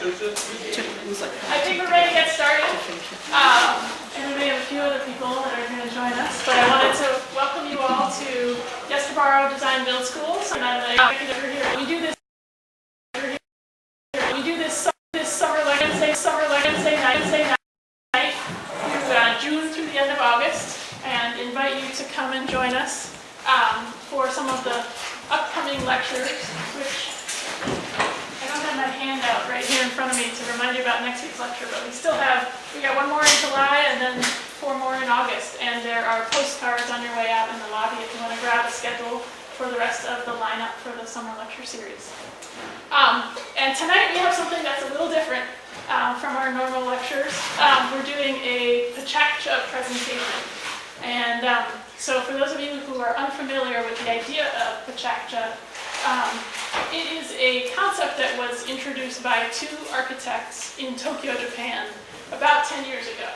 I think we're ready to get started. And we may have a few other people that are going to join us, but I wanted to welcome you all to Yestermorrow Design Build School. And I'm the executive here. We do this summer Wednesday night through June through the end of August, and invite you to come and join us for some of the upcoming lectures, which I don't have my handout right here in front of me to remind you about next week's lecture, but we got one more in July and then 4 more in August, and there are postcards on your way out in the lobby if you want to grab a schedule for the rest of the lineup for the summer lecture series. And tonight we have something that's a little different from our normal lectures. We're doing a PechaKucha presentation. And so for those of you who are unfamiliar with the idea of PechaKucha, it is a concept that was introduced by 2 architects in Tokyo, Japan, about 10 years ago.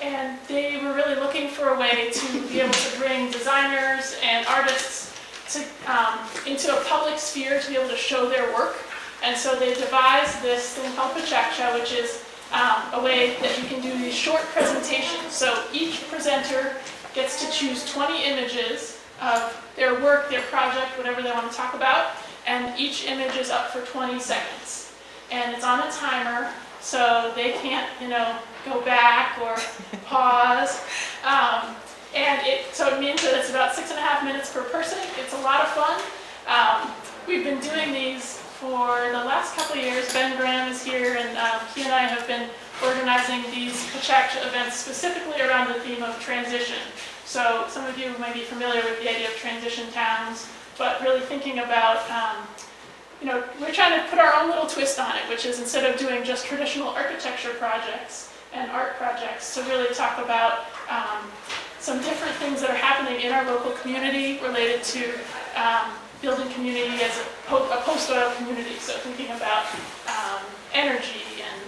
And they were really looking for a way to be able to bring designers and artists into a public sphere to be able to show their work. And so they devised this thing called PechaKucha, which is a way that you can do these short presentations. So each presenter gets to choose 20 images of their work, their project, whatever they want to talk about, and each image is up for 20 seconds. And it's on a timer, so they can't, go back or pause. So it means that it's about 6.5 minutes per person. It's a lot of fun. We've been doing these for the last couple of years. Ben Graham is here, and he and I have been organizing these PechaKucha events specifically around the theme of transition. So some of you might be familiar with the idea of transition towns, but really thinking about, we're trying to put our own little twist on it, which is instead of doing just traditional architecture projects and art projects, to really talk about some different things that are happening in our local community related to building community as a post-oil community. So thinking about energy and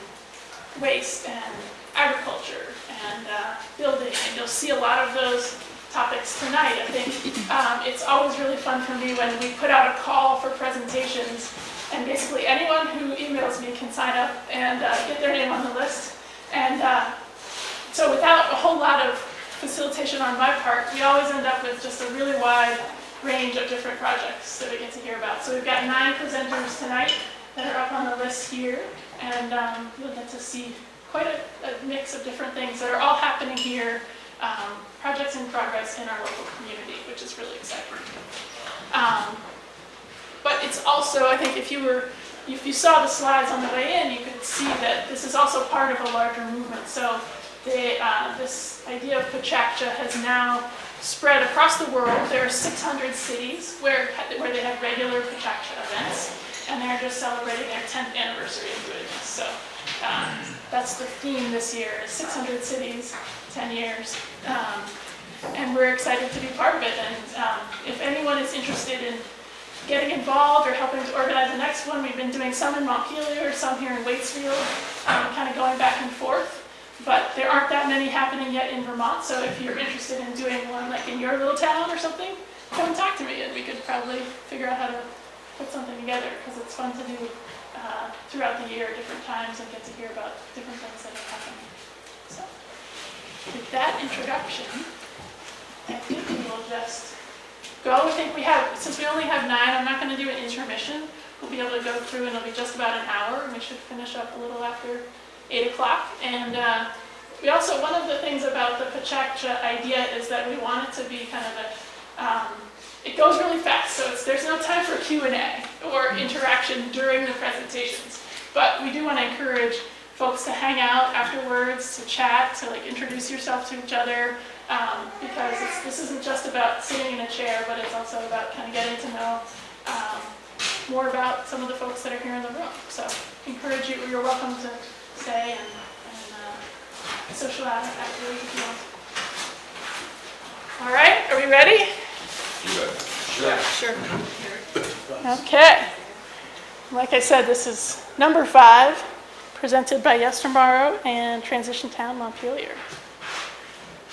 waste and agriculture and building, and you'll see a lot of those topics tonight. I think it's always really fun for me when we put out a call for presentations, and basically anyone who emails me can sign up and get their name on the list. And so without a whole lot of facilitation on my part, we always end up with just a really wide range of different projects that we get to hear about. So we've got 9 presenters tonight that are up on the list here, and you'll get to see quite a mix of different things that are all happening here, projects in progress in our local community, which is really exciting. But it's also, I think if you saw the slides on the way in, you could see that this is also part of a larger movement. So this idea of PechaKucha has now spread across the world. There are 600 cities where they have regular PechaKucha events, and they're just celebrating their 10th anniversary of doing this. So that's the theme this year, is 600 cities, 10 years. And we're excited to be part of it. And if anyone is interested in getting involved or helping to organize the next one, we've been doing some in Montpelier, some here in Waitsfield, kind of going back and forth. But there aren't that many happening yet in Vermont, so if you're interested in doing one like in your little town or something, come talk to me and we could probably figure out how to put something together, because it's fun to do throughout the year, different times, and get to hear about different things that are happening. So, with that introduction, I think we will just go. I think since we only have 9, I'm not going to do an intermission. We'll be able to go through, and it'll be just about an hour, and we should finish up a little after 8 o'clock. And we also, one of the things about the PechaKucha idea is that we want it to be kind of it goes really fast, so there's no time for Q&A or interaction during the presentations. But we do want to encourage folks to hang out afterwards, to chat, to introduce yourself to each other, because this isn't just about sitting in a chair, but it's also about kind of getting to know more about some of the folks that are here in the room. So encourage you, you're welcome to stay and socialize afterwards if you want. All right, are we ready? Sure. Okay. Like I said, this is number 5, presented by Yestermorrow and Transition Town Montpelier.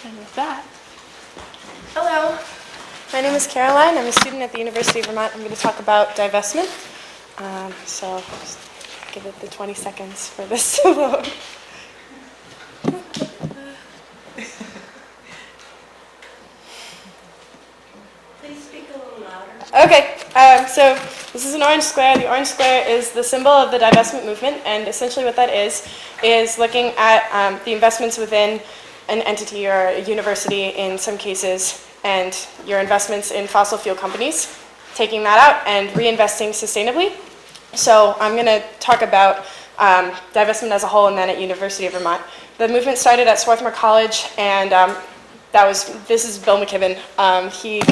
And with that, Hello, my name is Caroline. I'm a student at the University of Vermont. I'm going to talk about divestment. give it the 20 seconds for this to load. Please speak a little louder. Okay, so this is an orange square. The orange square is the symbol of the divestment movement, and essentially what that is looking at the investments within an entity or a university in some cases, and your investments in fossil fuel companies, taking that out and reinvesting sustainably. So I'm going to talk about divestment as a whole and then at University of Vermont. The movement started at Swarthmore College, and this is Bill McKibben. He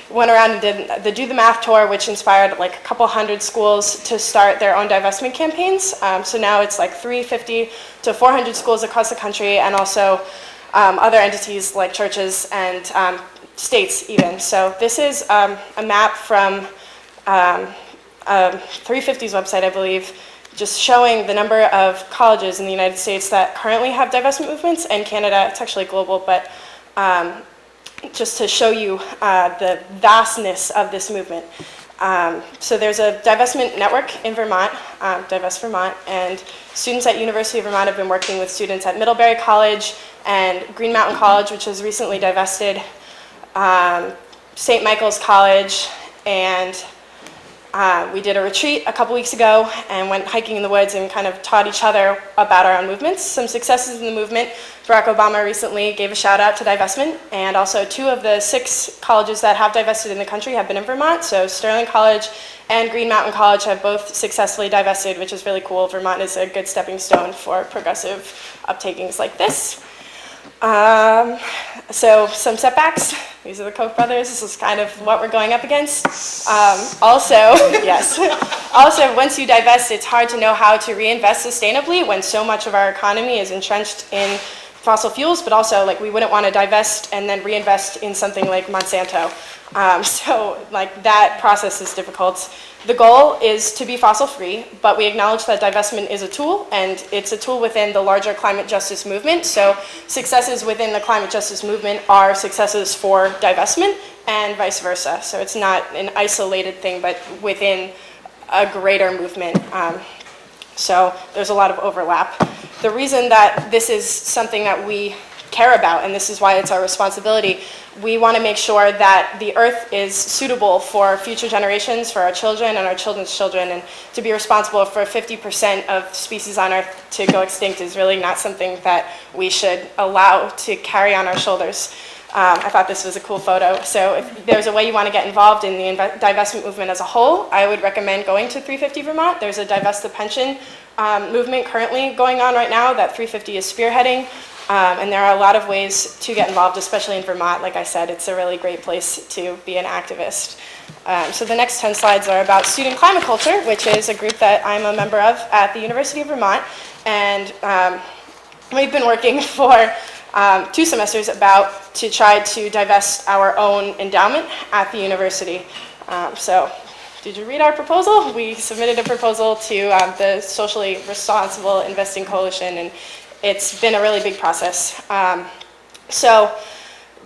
went around and did the Do the Math tour, which inspired like a couple hundred schools to start their own divestment campaigns. So now it's like 350 to 400 schools across the country, and also other entities like churches and states even. So this is a map from 350's website, I believe, just showing the number of colleges in the United States that currently have divestment movements, and Canada. It's actually global, but just to show you the vastness of this movement. So there's a divestment network in Vermont, Divest Vermont, and students at University of Vermont have been working with students at Middlebury College and Green Mountain College, which was recently divested, St. Michael's College, and we did a retreat a couple weeks ago and went hiking in the woods and kind of taught each other about our own movements. Some successes in the movement: Barack Obama recently gave a shout out to divestment, and also 2 of the 6 colleges that have divested in the country have been in Vermont. So Sterling College and Green Mountain College have both successfully divested, which is really cool. Vermont is a good stepping stone for progressive uptakings like this. So some setbacks. These are the Koch brothers. This is kind of what we're going up against. Yes. Also, once you divest, it's hard to know how to reinvest sustainably when so much of our economy is entrenched in fossil fuels, but also like we wouldn't want to divest and then reinvest in something like Monsanto. So like that process is difficult. The goal is to be fossil free, but we acknowledge that divestment is a tool, and it's a tool within the larger climate justice movement. So successes within the climate justice movement are successes for divestment and vice versa. So it's not an isolated thing, but within a greater movement. So there's a lot of overlap. The reason that this is something that we care about, and this is why it's our responsibility, we want to make sure that the earth is suitable for future generations, for our children and our children's children, and to be responsible for 50% of species on earth to go extinct is really not something that we should allow to carry on our shoulders. I thought this was a cool photo. So if there's a way you want to get involved in the divestment movement as a whole, I would recommend going to 350 Vermont. There's a Divest the Pension movement currently going on right now that 350 is spearheading. And there are a lot of ways to get involved, especially in Vermont. Like I said, it's a really great place to be an activist. So the next 10 slides are about Student Climate Culture, which is a group that I'm a member of at the University of Vermont. And we've been working for 2 semesters to try to divest our own endowment at the university. So did you read our proposal? We submitted a proposal to the Socially Responsible Investing Coalition, and it's been a really big process. So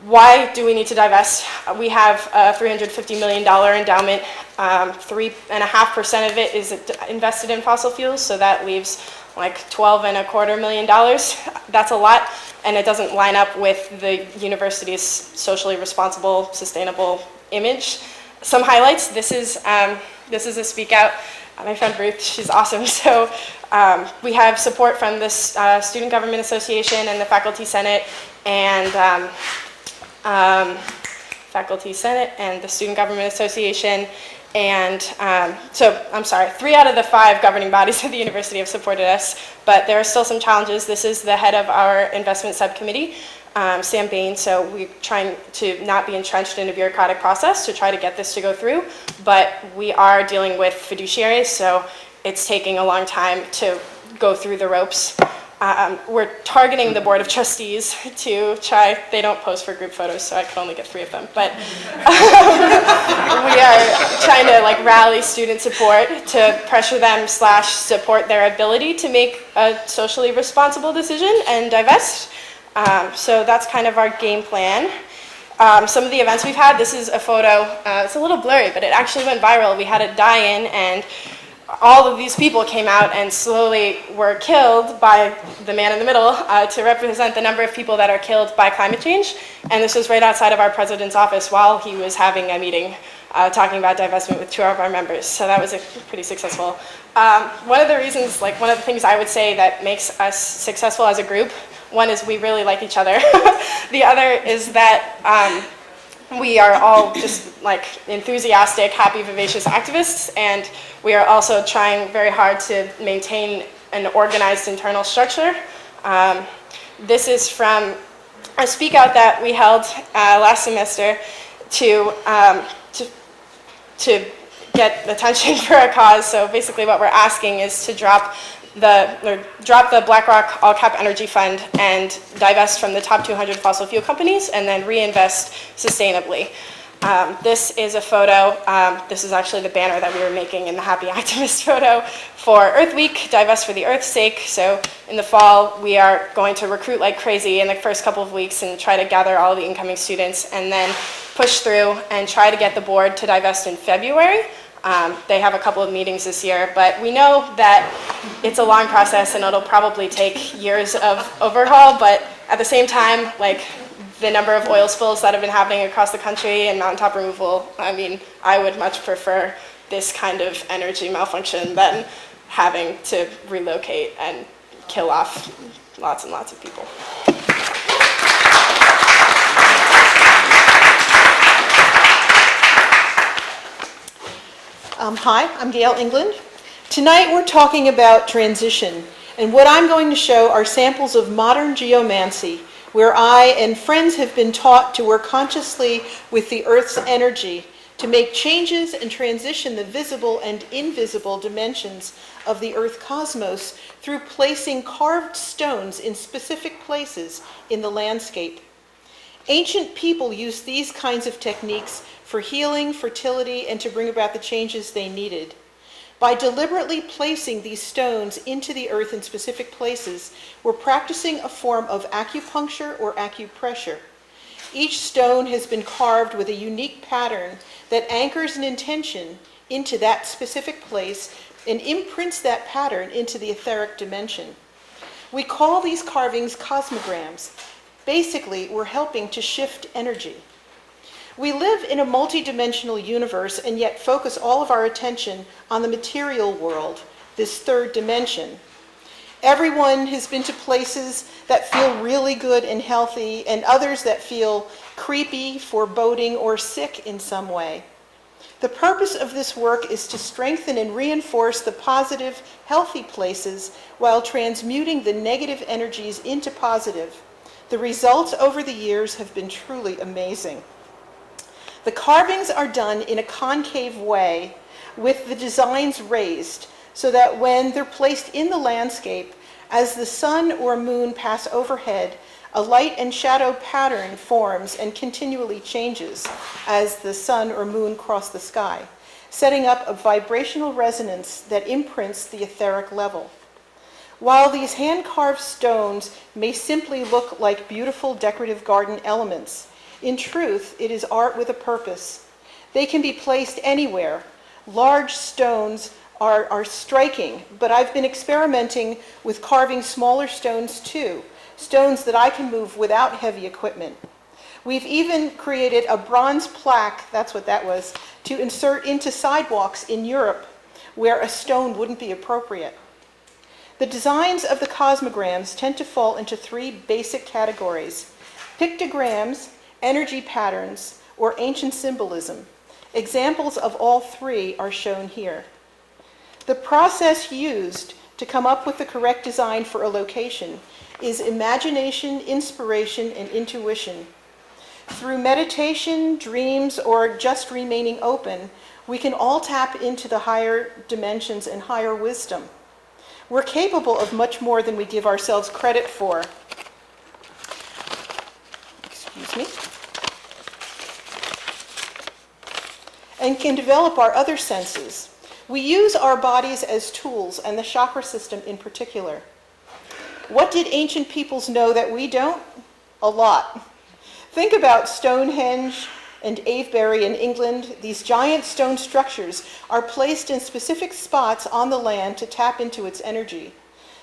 why do we need to divest? We have a $350 million endowment. 3.5% of it is invested in fossil fuels, so that leaves like $12.25 million. That's a lot, and it doesn't line up with the university's socially responsible, sustainable image. Some highlights: this is a speak out. My friend Ruth, she's awesome. So we have support from this Student Government Association and the Faculty Senate, and the Student Government Association. And so, I'm sorry, 3 out of the 5 governing bodies of the university have supported us, but there are still some challenges. This is the head of our investment subcommittee, Sam Bain, so we're trying to not be entrenched in a bureaucratic process to try to get this to go through, but we are dealing with fiduciaries, so it's taking a long time to go through the ropes. We're targeting the Board of Trustees to try. They don't post for group photos, so I could only get 3 of them. But we are trying to rally student support to pressure them / support their ability to make a socially responsible decision and divest. So that's kind of our game plan. Some of the events we've had. This is a photo. It's a little blurry, but it actually went viral. We had a die-in, and all of these people came out and slowly were killed by the man in the middle to represent the number of people that are killed by climate change. And this was right outside of our president's office while he was having a meeting talking about divestment with 2 of our members. So that was pretty successful. One of the reasons, like one of the things I would say that makes us successful as a group, one is we really like each other. The other is that we are all just like enthusiastic, happy, vivacious activists, and we are also trying very hard to maintain an organized internal structure. This is from a speak out that we held last semester to get attention for a cause. So basically what we're asking is to drop the BlackRock all-cap energy fund and divest from the top 200 fossil fuel companies and then reinvest sustainably. This is a photo. This is actually the banner that we were making in the Happy Activist photo for Earth Week, Divest for the Earth's Sake. So in the fall, we are going to recruit like crazy in the first couple of weeks and try to gather all the incoming students and then push through and try to get the board to divest in February. They have a couple of meetings this year, but we know that it's a long process and it'll probably take years of overhaul, but at the same time, like the number of oil spills that have been happening across the country and mountaintop removal, I mean, I would much prefer this kind of energy malfunction than having to relocate and kill off lots and lots of people. Hi, I'm Gail England. Tonight we're talking about transition, and what I'm going to show are samples of modern geomancy, where I and friends have been taught to work consciously with the Earth's energy to make changes and transition the visible and invisible dimensions of the Earth cosmos through placing carved stones in specific places in the landscape. Ancient people used these kinds of techniques for healing, fertility, and to bring about the changes they needed. By deliberately placing these stones into the earth in specific places, we're practicing a form of acupuncture or acupressure. Each stone has been carved with a unique pattern that anchors an intention into that specific place and imprints that pattern into the etheric dimension. We call these carvings cosmograms. Basically, we're helping to shift energy. We live in a multidimensional universe and yet focus all of our attention on the material world, this third dimension. Everyone has been to places that feel really good and healthy and others that feel creepy, foreboding, or sick in some way. The purpose of this work is to strengthen and reinforce the positive, healthy places while transmuting the negative energies into positive. The results over the years have been truly amazing. The carvings are done in a concave way with the designs raised so that when they're placed in the landscape, as the sun or moon pass overhead, a light and shadow pattern forms and continually changes as the sun or moon cross the sky, setting up a vibrational resonance that imprints the etheric level. While these hand-carved stones may simply look like beautiful decorative garden elements, in truth, it is art with a purpose. They can be placed anywhere. Large stones are striking, but I've been experimenting with carving smaller stones too, stones that I can move without heavy equipment. We've even created a bronze plaque, that's what that was, to insert into sidewalks in Europe where a stone wouldn't be appropriate. The designs of the cosmograms tend to fall into 3 basic categories: pictograms, energy patterns, or ancient symbolism. Examples of all 3 are shown here. The process used to come up with the correct design for a location is imagination, inspiration, and intuition. Through meditation, dreams, or just remaining open, we can all tap into the higher dimensions and higher wisdom. We're capable of much more than we give ourselves credit for. Excuse me. And can develop our other senses. We use our bodies as tools, and the chakra system in particular. What did ancient peoples know that we don't? A lot. Think about Stonehenge and Avebury in England, these giant stone structures are placed in specific spots on the land to tap into its energy.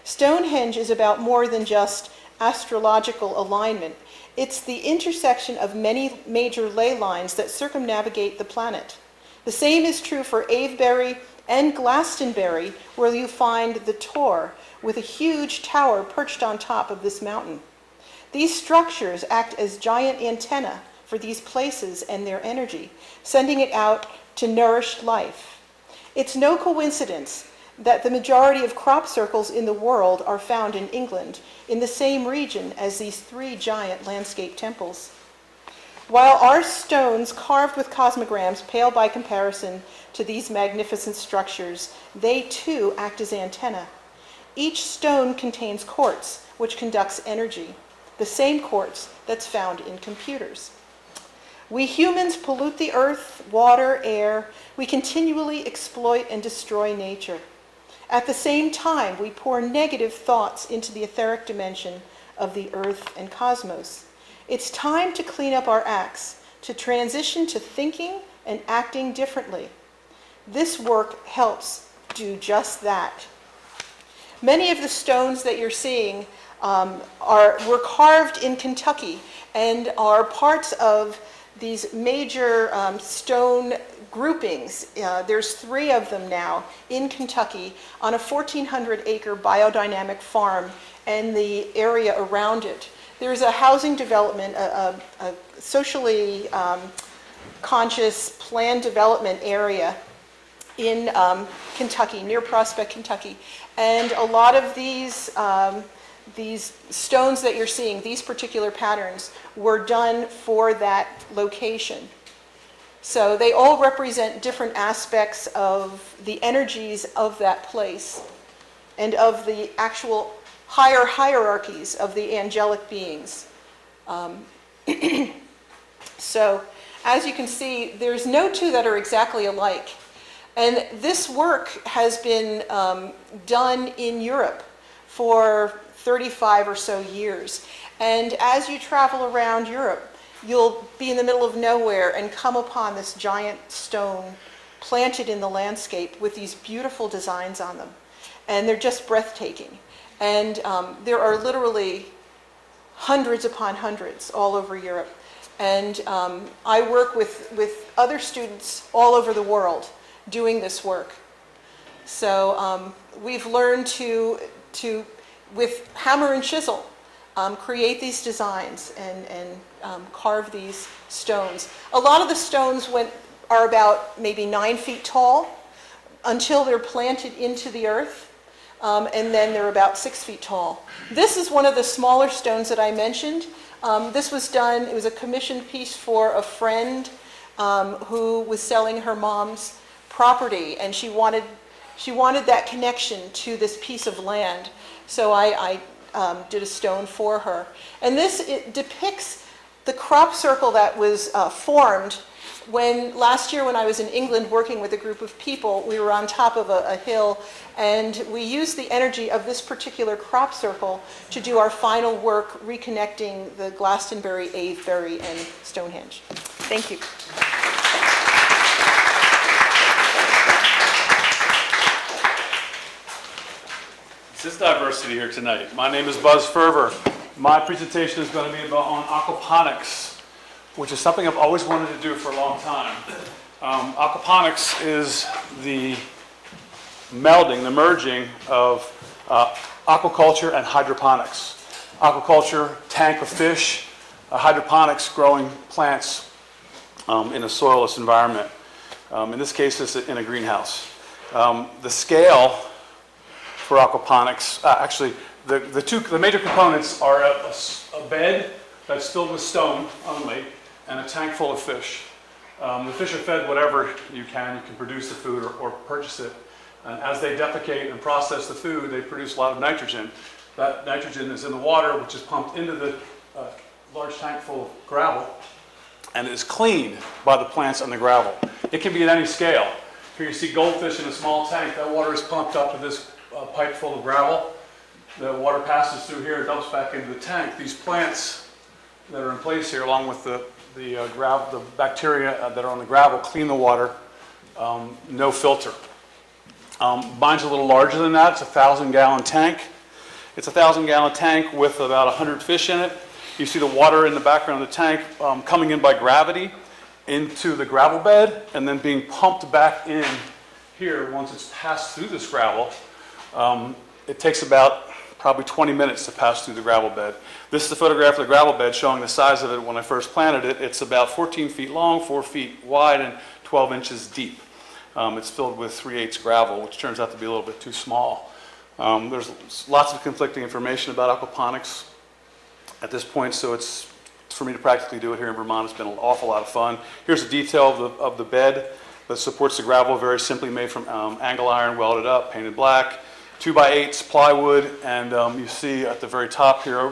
Stonehenge is about more than just astrological alignment. It's the intersection of many major ley lines that circumnavigate the planet. The same is true for Avebury and Glastonbury, where you find the Tor, with a huge tower perched on top of this mountain. These structures act as giant antennae for these places and their energy, sending it out to nourish life. It's no coincidence that the majority of crop circles in the world are found in England, in the same region as these three giant landscape temples. While our stones carved with cosmograms pale by comparison to these magnificent structures, they too act as antennae. Each stone contains quartz, which conducts energy, the same quartz that's found in computers. We humans pollute the earth, water, air. We continually exploit and destroy nature. At the same time, we pour negative thoughts into the etheric dimension of the earth and cosmos. It's time to clean up our acts, to transition to thinking and acting differently. This work helps do just that. Many of the stones that you're seeing were carved in Kentucky and are parts of these major stone groupings. There's 3 of them now in Kentucky on a 1,400-acre biodynamic farm and the area around it. There's a housing development, a socially conscious planned development area in Kentucky, near Prospect, Kentucky. And a lot of these stones that you're seeing, these particular patterns, were done for that location. So they all represent different aspects of the energies of that place and of the actual higher hierarchies of the angelic beings. So as you can see, there's no 2 that are exactly alike. And this work has been done in Europe for 35 or so years. And as you travel around Europe, you'll be in the middle of nowhere and come upon this giant stone planted in the landscape with these beautiful designs on them. And they're just breathtaking. And there are literally hundreds upon hundreds all over Europe. And I work with other students all over the world doing this work. So we've learned to with hammer and chisel, create these designs and carve these stones. A lot of the stones are about maybe 9 feet tall until they're planted into the earth, and then they're about 6 feet tall. This is one of the smaller stones that I mentioned. This was done, it was a commissioned piece for a friend who was selling her mom's property, and she wanted that connection to this piece of land. So I did a stone for her. And it depicts the crop circle that was formed when last year when I was in England working with a group of people. We were on top of a hill, and we used the energy of this particular crop circle to do our final work reconnecting the Glastonbury, Avebury, and Stonehenge. Thank you. This is diversity here tonight. My name is Buzz Ferver. My presentation is going to be on aquaponics, which is something I've always wanted to do for a long time. Aquaponics is the melding, the merging of aquaculture and hydroponics. Aquaculture, tank of fish, hydroponics, growing plants in a soilless environment. In this case, it's in a greenhouse. The scale for aquaponics, actually, the major components are a bed that's filled with stone only, and a tank full of fish. The fish are fed whatever you can produce the food or purchase it. And as they defecate and process the food, they produce a lot of nitrogen. That nitrogen is in the water, which is pumped into the large tank full of gravel, and is cleaned by the plants on the gravel. It can be at any scale. Here you see goldfish in a small tank. That water is pumped up to this pipe full of gravel. The water passes through here and dumps back into the tank. These plants that are in place here, along with the the bacteria that are on the gravel clean the water, no filter. Mine's a little larger than that. It's a 1,000-gallon tank. It's a 1,000-gallon tank with about 100 fish in it. You see the water in the background of the tank coming in by gravity into the gravel bed and then being pumped back in here once it's passed through this gravel. It takes about probably 20 minutes to pass through the gravel bed. This is the photograph of the gravel bed showing the size of it when I first planted it. It's about 14 feet long, 4 feet wide, and 12 inches deep. It's filled with 3/8 gravel, which turns out to be a little bit too small. There's lots of conflicting information about aquaponics at this point, so it's for me to practically do it here in Vermont. It's been an awful lot of fun. Here's a detail of the bed that supports the gravel, very simply made from angle iron, welded up, painted black, 2x8s plywood, and you see at the very top here,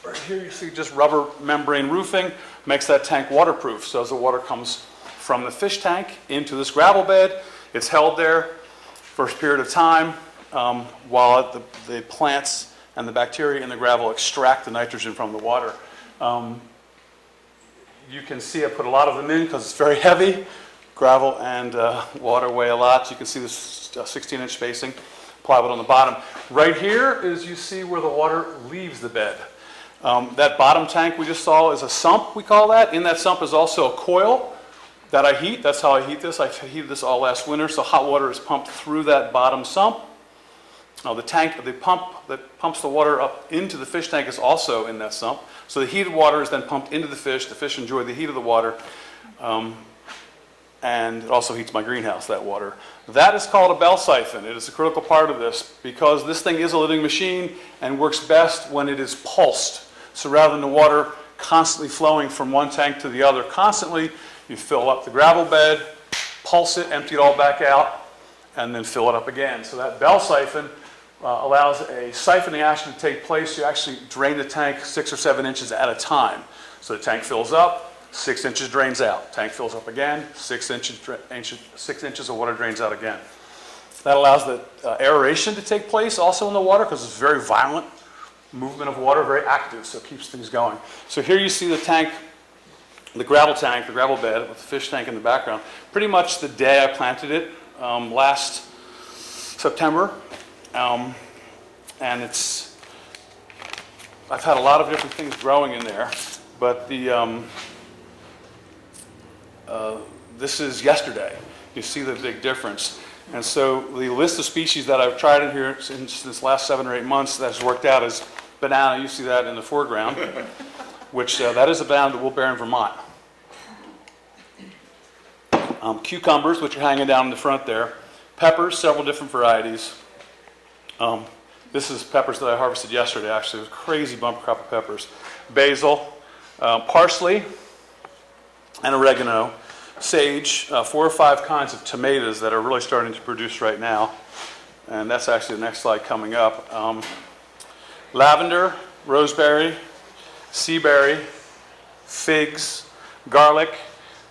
right here you see just rubber membrane roofing, makes that tank waterproof. So as the water comes from the fish tank into this gravel bed, it's held there for a period of time while the plants and the bacteria in the gravel extract the nitrogen from the water. You can see I put a lot of them in because it's very heavy. Gravel and water weigh a lot. So you can see this 16-inch spacing, plywood on the bottom. Right here is you see where the water leaves the bed. That bottom tank we just saw is a sump, we call that. In that sump is also a coil that I heat. That's how I heat this. I heated this all last winter, so hot water is pumped through that bottom sump. The pump that pumps the water up into the fish tank is also in that sump. So the heated water is then pumped into the fish. The fish enjoy the heat of the water. And it also heats my greenhouse, that water. That is called a bell siphon. It is a critical part of this because this thing is a living machine and works best when it is pulsed. So rather than the water constantly flowing from one tank to the other constantly, you fill up the gravel bed, pulse it, empty it all back out, and then fill it up again. So that bell siphon allows a siphoning action to take place. You actually drain the tank 6 or 7 inches at a time. So the tank fills up, 6 inches drains out. Tank fills up again, 6 inches of water drains out again. That allows the aeration to take place also in the water because it's very violent movement of water, very active, so it keeps things going. So here you see the tank, the gravel bed with the fish tank in the background. Pretty much the day I planted it, last September. And I've had a lot of different things growing in there, but this is yesterday. You see the big difference. And so the list of species that I've tried in here since this last 7 or 8 months that has worked out is banana. You see that in the foreground, which that is a banana that we'll bear in Vermont. Cucumbers, which are hanging down in the front there. Peppers, several different varieties. This is peppers that I harvested yesterday, actually. It was a crazy bumper crop of peppers. Basil, parsley, and oregano. Sage, 4 or 5 kinds of tomatoes that are really starting to produce right now. And that's actually the next slide coming up. Lavender, roseberry, seaberry, figs, garlic,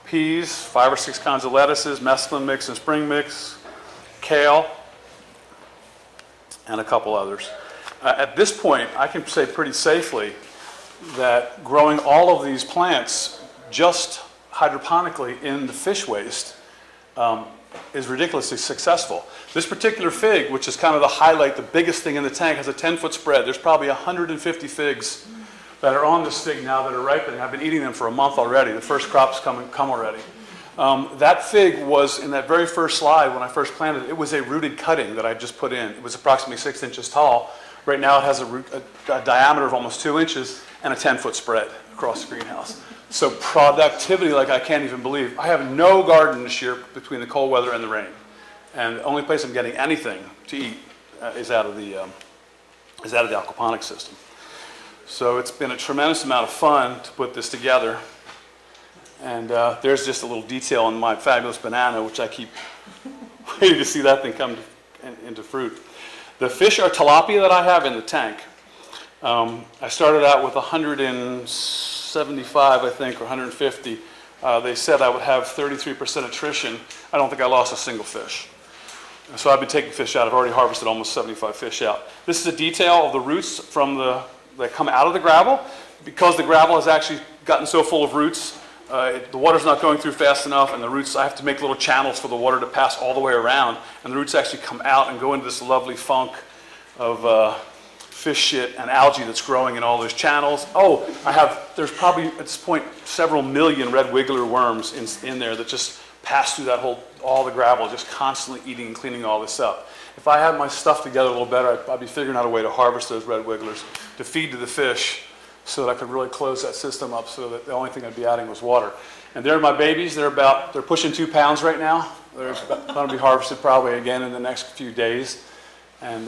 peas, 5 or 6 kinds of lettuces, mesclun mix and spring mix, kale, and a couple others. At this point, I can say pretty safely that growing all of these plants just hydroponically in the fish waste is ridiculously successful. This particular fig, which is kind of the highlight, the biggest thing in the tank, has a 10-foot spread. There's probably 150 figs that are on this fig now that are ripening. I've been eating them for a month already. The first crop's come already. That fig was in that very first slide when I first planted it. It was a rooted cutting that I just put in. It was approximately 6 inches tall. Right now it has a diameter of almost 2 inches and a 10-foot spread across the greenhouse. So productivity like I can't even believe. I have no garden this year between the cold weather and the rain. And the only place I'm getting anything to eat is out of the aquaponics system. So it's been a tremendous amount of fun to put this together. And there's just a little detail on my fabulous banana, which I keep waiting to see that thing come into fruit. The fish are tilapia that I have in the tank. I started out with 175, I think, or 150. They said I would have 33% attrition. I don't think I lost a single fish. So I've been taking fish out. I've already harvested almost 75 fish out. This is a detail of the roots that come out of the gravel. Because the gravel has actually gotten so full of roots, the water's not going through fast enough, and the roots, I have to make little channels for the water to pass all the way around, and the roots actually come out and go into this lovely funk of fish shit and algae that's growing in all those channels. Oh, there's probably at this point several million red wiggler worms in there that just pass through all the gravel, just constantly eating and cleaning all this up. If I had my stuff together a little better, I'd be figuring out a way to harvest those red wigglers to feed to the fish so that I could really close that system up so that the only thing I'd be adding was water. And they're my babies. They're pushing 2 pounds right now. They're going to be harvested probably again in the next few days. And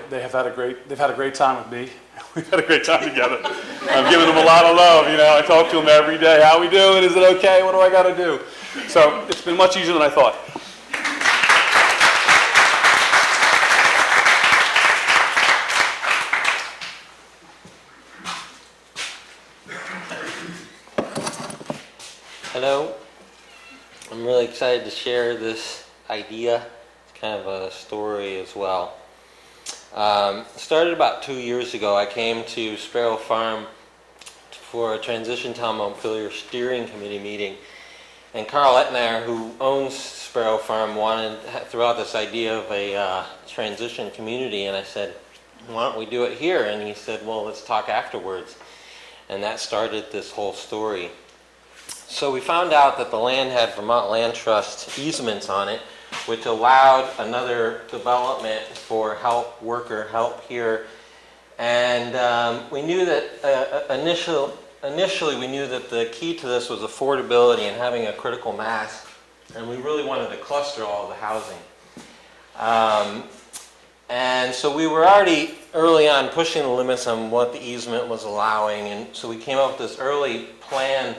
they've had a great time with me. We've had a great time together. I'm giving them a lot of love. You know, I talk to them every day. How we doing? Is it okay? What do I got to do? So it's been much easier than I thought. Hello. I'm really excited to share this idea. It's kind of a story as well. Started about 2 years ago. I came to Sparrow Farm for a Transition Town Montpelier Steering Committee meeting. And Carl Ettner, who owns Sparrow Farm, threw out this idea of a transition community. And I said, why don't we do it here? And he said, well, let's talk afterwards. And that started this whole story. So we found out that the land had Vermont Land Trust easements on it, which allowed another development for worker help here. And we knew that initially we knew that the key to this was affordability and having a critical mass, and we really wanted to cluster all the housing. And so we were already early on pushing the limits on what the easement was allowing, and so we came up with this early plan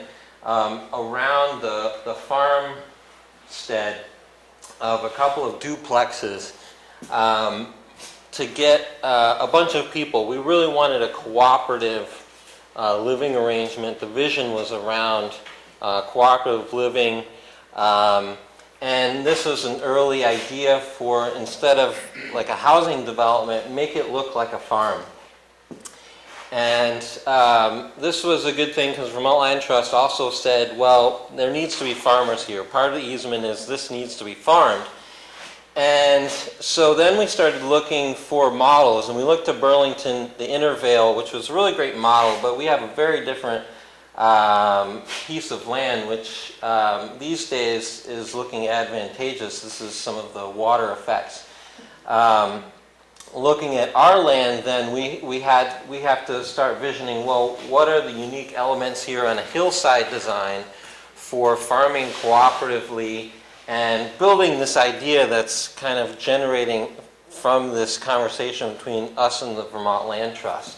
around the farmstead of a couple of duplexes to get a bunch of people. We really wanted a cooperative living arrangement. The vision was around cooperative living, and this was an early idea for, instead of like a housing development, make it look like a farm. And this was a good thing because Vermont Land Trust also said, well, there needs to be farmers here. Part of the easement is this needs to be farmed. And so then we started looking for models, and we looked at Burlington, the Intervale, which was a really great model, but we have a very different piece of land, which these days is looking advantageous. This is some of the water effects. Looking at our land, then we have to start visioning, well, what are the unique elements here on a hillside design for farming cooperatively and building this idea that's kind of generating from this conversation between us and the Vermont Land Trust.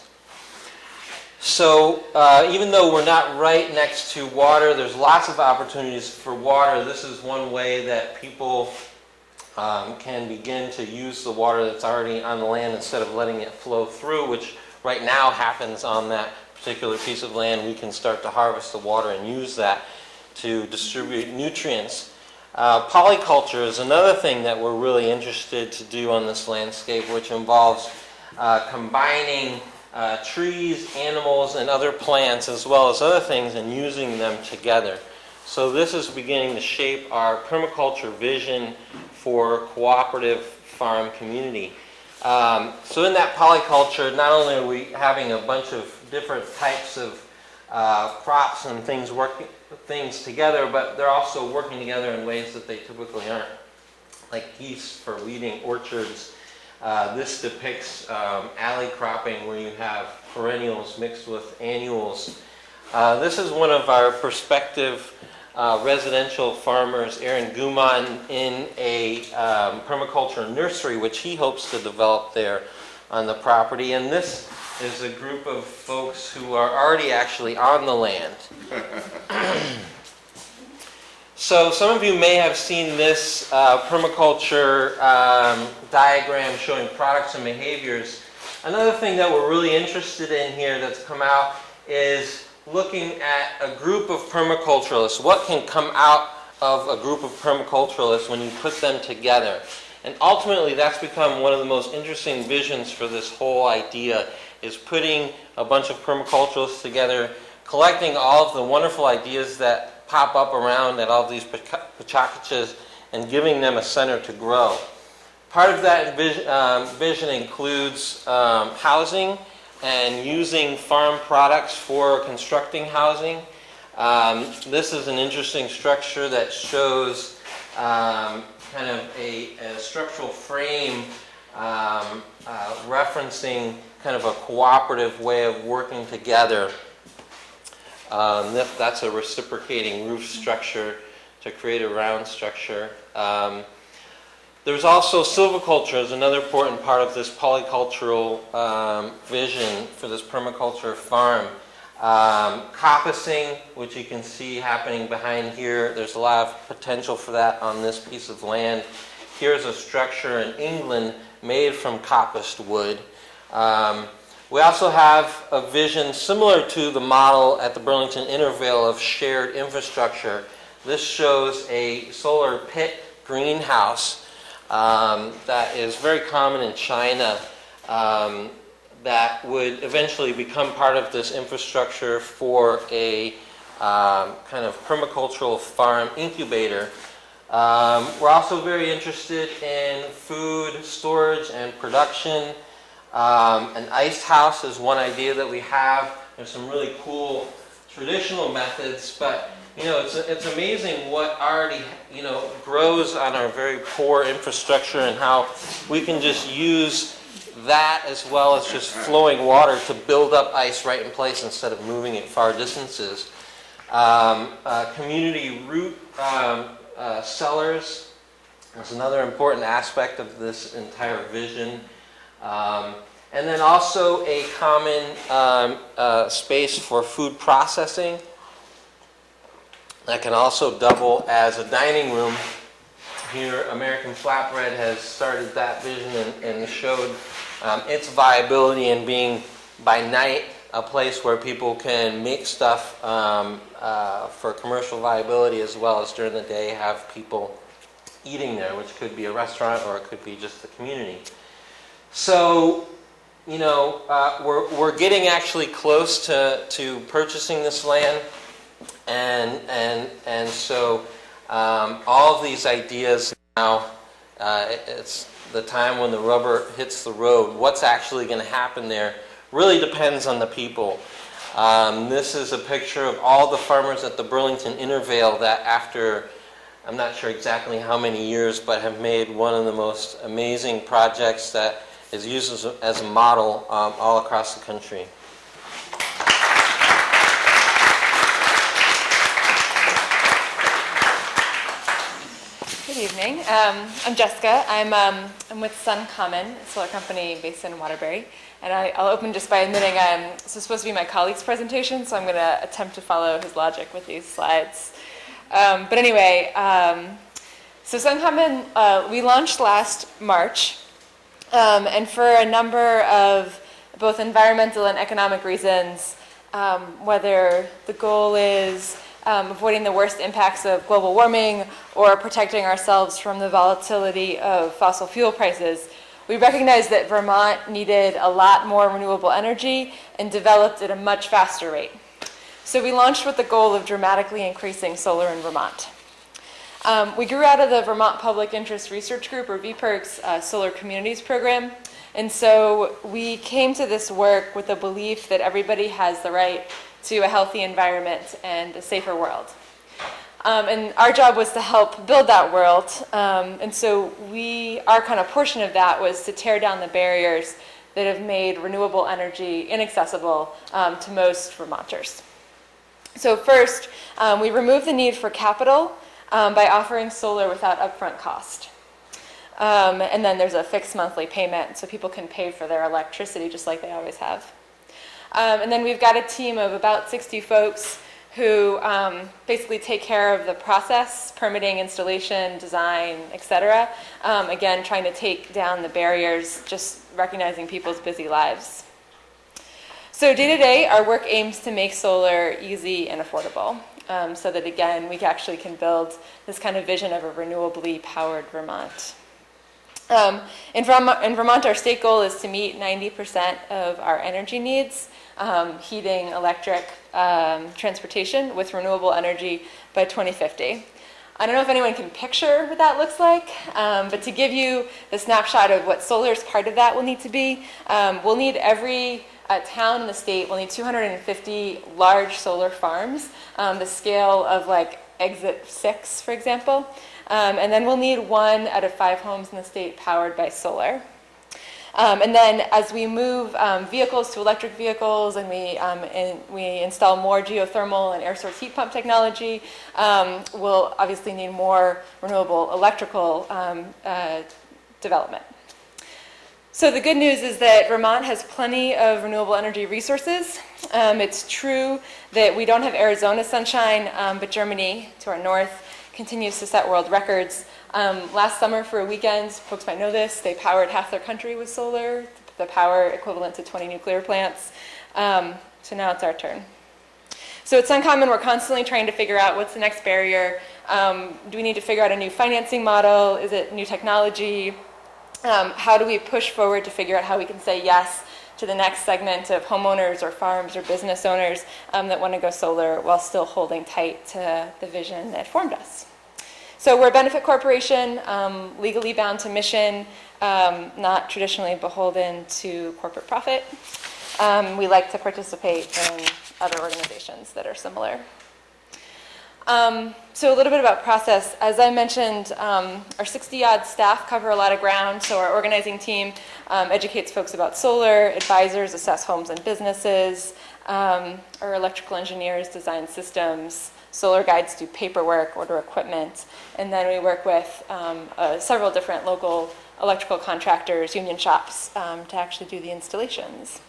So even though we're not right next to water, there's lots of opportunities for water. This is one way that people can begin to use the water that's already on the land instead of letting it flow through, which right now happens on that particular piece of land. We can start to harvest the water and use that to distribute nutrients. Polyculture is another thing that we're really interested to do on this landscape, which involves combining trees, animals, and other plants, as well as other things, and using them together. So this is beginning to shape our permaculture vision for cooperative farm community. So in that polyculture, not only are we having a bunch of different types of crops and things together, but they're also working together in ways that they typically aren't, like geese for weeding orchards. This depicts alley cropping, where you have perennials mixed with annuals. This is one of our prospective residential farmers, Aaron Guman, in a permaculture nursery, which he hopes to develop there on the property. And this is a group of folks who are already actually on the land. So some of you may have seen this permaculture diagram showing products and behaviors. Another thing that we're really interested in here that's come out is looking at a group of permaculturalists. What can come out of a group of permaculturalists when you put them together? And ultimately, that's become one of the most interesting visions for this whole idea, is putting a bunch of permaculturalists together, collecting all of the wonderful ideas that pop up around at all these PechaKuchas and giving them a center to grow. Part of that vision includes housing and using farm products for constructing housing. This is an interesting structure that shows kind of a structural frame referencing kind of a cooperative way of working together. That's a reciprocating roof structure to create a round structure. There's also silviculture as another important part of this polycultural vision for this permaculture farm. Coppicing, which you can see happening behind here. There's a lot of potential for that on this piece of land. Here's a structure in England made from coppiced wood. We also have a vision similar to the model at the Burlington Intervale of shared infrastructure. This shows a solar pit greenhouse that is very common in China that would eventually become part of this infrastructure for a kind of permacultural farm incubator. We're also very interested in food storage and production. An ice house is one idea that we have. There's some really cool traditional methods, but it's amazing what already grows on our very poor infrastructure and how we can just use that as well as just flowing water to build up ice right in place instead of moving it far distances. Community root cellars is another important aspect of this entire vision. And then also a common space for food processing that can also double as a dining room. Here, American Flatbread has started that vision and showed its viability in being, by night, a place where people can make stuff for commercial viability, as well as during the day have people eating there, which could be a restaurant or it could be just the community. So, we're getting actually close to purchasing this land, and so all of these ideas now, it's the time when the rubber hits the road. What's actually going to happen there really depends on the people. This is a picture of all the farmers at the Burlington Intervale that after, I'm not sure exactly how many years, but have made one of the most amazing projects that is used as a model all across the country. Good evening. I'm Jessica. I'm with Sun Common, a solar company based in Waterbury. And I'll open just by admitting this is supposed to be my colleague's presentation, so I'm going to attempt to follow his logic with these slides. But anyway, so Sun Common, we launched last March. And for a number of both environmental and economic reasons, whether the goal is avoiding the worst impacts of global warming or protecting ourselves from the volatility of fossil fuel prices, we recognized that Vermont needed a lot more renewable energy and developed at a much faster rate. So we launched with the goal of dramatically increasing solar in Vermont. We grew out of the Vermont Public Interest Research Group, or VPIRG's, Solar Communities program. And so we came to this work with the belief that everybody has the right to a healthy environment and a safer world. And our job was to help build that world. And so our kind of portion of that was to tear down the barriers that have made renewable energy inaccessible to most Vermonters. So first, we removed the need for capital by offering solar without upfront cost. And then there's a fixed monthly payment, so people can pay for their electricity just like they always have. And then we've got a team of about 60 folks who basically take care of the process, permitting, installation, design, etc. Again, trying to take down the barriers, just recognizing people's busy lives. So day to day, our work aims to make solar easy and affordable, so that again, we actually can build this kind of vision of a renewably powered Vermont. In Vermont, our state goal is to meet 90% of our energy needs heating, electric, transportation with renewable energy by 2050. I don't know if anyone can picture what that looks like, but to give you the snapshot of what solar is part of that will need to be, we'll need every town in the state will need 250 large solar farms, the scale of like Exit 6, for example. And then we'll need 1 out of 5 homes in the state powered by solar. And then as we move vehicles to electric vehicles and we install more geothermal and air source heat pump technology, we'll obviously need more renewable electrical development. So the good news is that Vermont has plenty of renewable energy resources. It's true that we don't have Arizona sunshine, but Germany, to our north, continues to set world records. Last summer for a weekend, folks might know this, they powered half their country with solar, the power equivalent to 20 nuclear plants. So now it's our turn. So at Uncommon, we're constantly trying to figure out what's the next barrier. Do we need to figure out a new financing model? Is it new technology? How do we push forward to figure out how we can say yes to the next segment of homeowners or farms or business owners that want to go solar while still holding tight to the vision that formed us? So we're a benefit corporation, legally bound to mission, not traditionally beholden to corporate profit. We like to participate in other organizations that are similar. So a little bit about process. As I mentioned, our 60-odd staff cover a lot of ground, so our organizing team educates folks about solar, advisors assess homes and businesses, our electrical engineers design systems, solar guides do paperwork, order equipment, and then we work with several different local electrical contractors, union shops, to actually do the installations.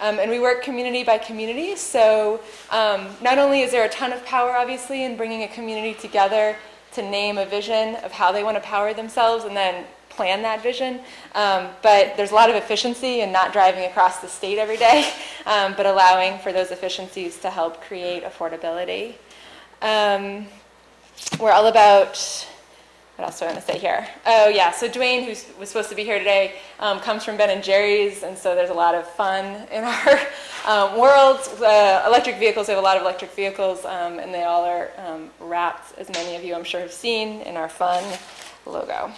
And we work community by community, so not only is there a ton of power, obviously, in bringing a community together to name a vision of how they want to power themselves and then plan that vision, but there's a lot of efficiency in not driving across the state every day, but allowing for those efficiencies to help create affordability. We're all about... What else do I want to say here? Oh yeah, so Dwayne, who was supposed to be here today, comes from Ben & Jerry's, and so there's a lot of fun in our world. Electric vehicles, we have a lot of electric vehicles, and they all are wrapped, as many of you I'm sure have seen, in our fun logo.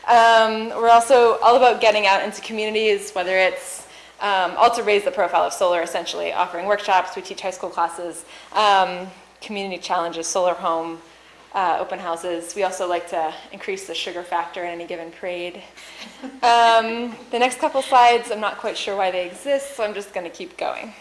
We're also all about getting out into communities, whether it's all to raise the profile of solar, essentially, offering workshops, we teach high school classes, community challenges, solar home, open houses. We also like to increase the sugar factor in any given parade. The next couple slides, I'm not quite sure why they exist, so I'm just going to keep going.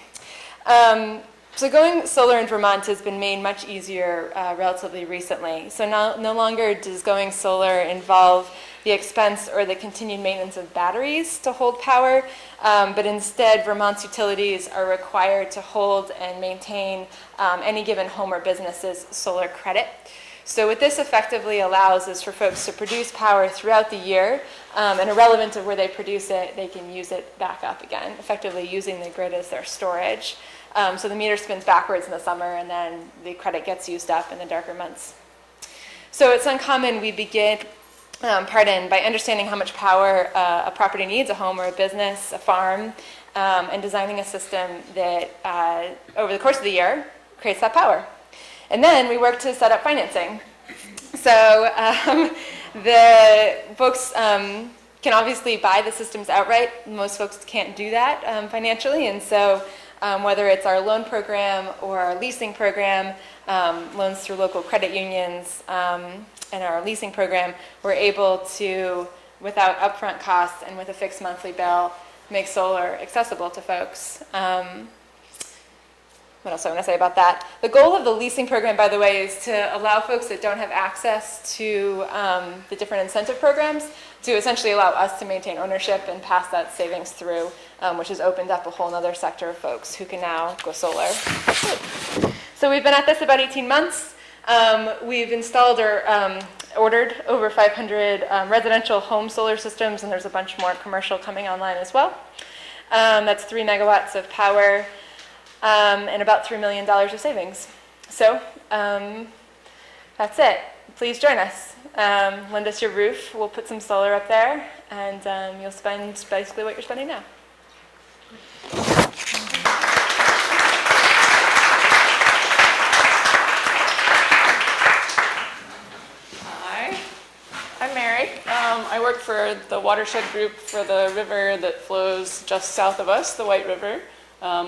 So going solar in Vermont has been made much easier relatively recently. So no longer does going solar involve the expense or the continued maintenance of batteries to hold power, but instead Vermont's utilities are required to hold and maintain any given home or business's solar credit. So what this effectively allows is for folks to produce power throughout the year, and irrelevant of where they produce it, they can use it back up again, effectively using the grid as their storage. So the meter spins backwards in the summer, and then the credit gets used up in the darker months. So it's uncommon we begin, by understanding how much power a property needs, a home or a business, a farm, and designing a system that over the course of the year creates that power. And then we work to set up financing. So the folks can obviously buy the systems outright. Most folks can't do that financially, and so whether it's our loan program or our leasing program, loans through local credit unions, and our leasing program, we're able to, without upfront costs and with a fixed monthly bill, make solar accessible to folks. What else do I want to say about that? The goal of the leasing program, by the way, is to allow folks that don't have access to the different incentive programs to essentially allow us to maintain ownership and pass that savings through, which has opened up a whole other sector of folks who can now go solar. So we've been at this about 18 months. We've installed or ordered over 500 residential home solar systems, and there's a bunch more commercial coming online as well. That's 3 megawatts of power. And about $3 million of savings. So that's it. Please join us. Lend us your roof. We'll put some solar up there, and you'll spend basically what you're spending now. I work for the watershed group for the river that flows just south of us, the White River.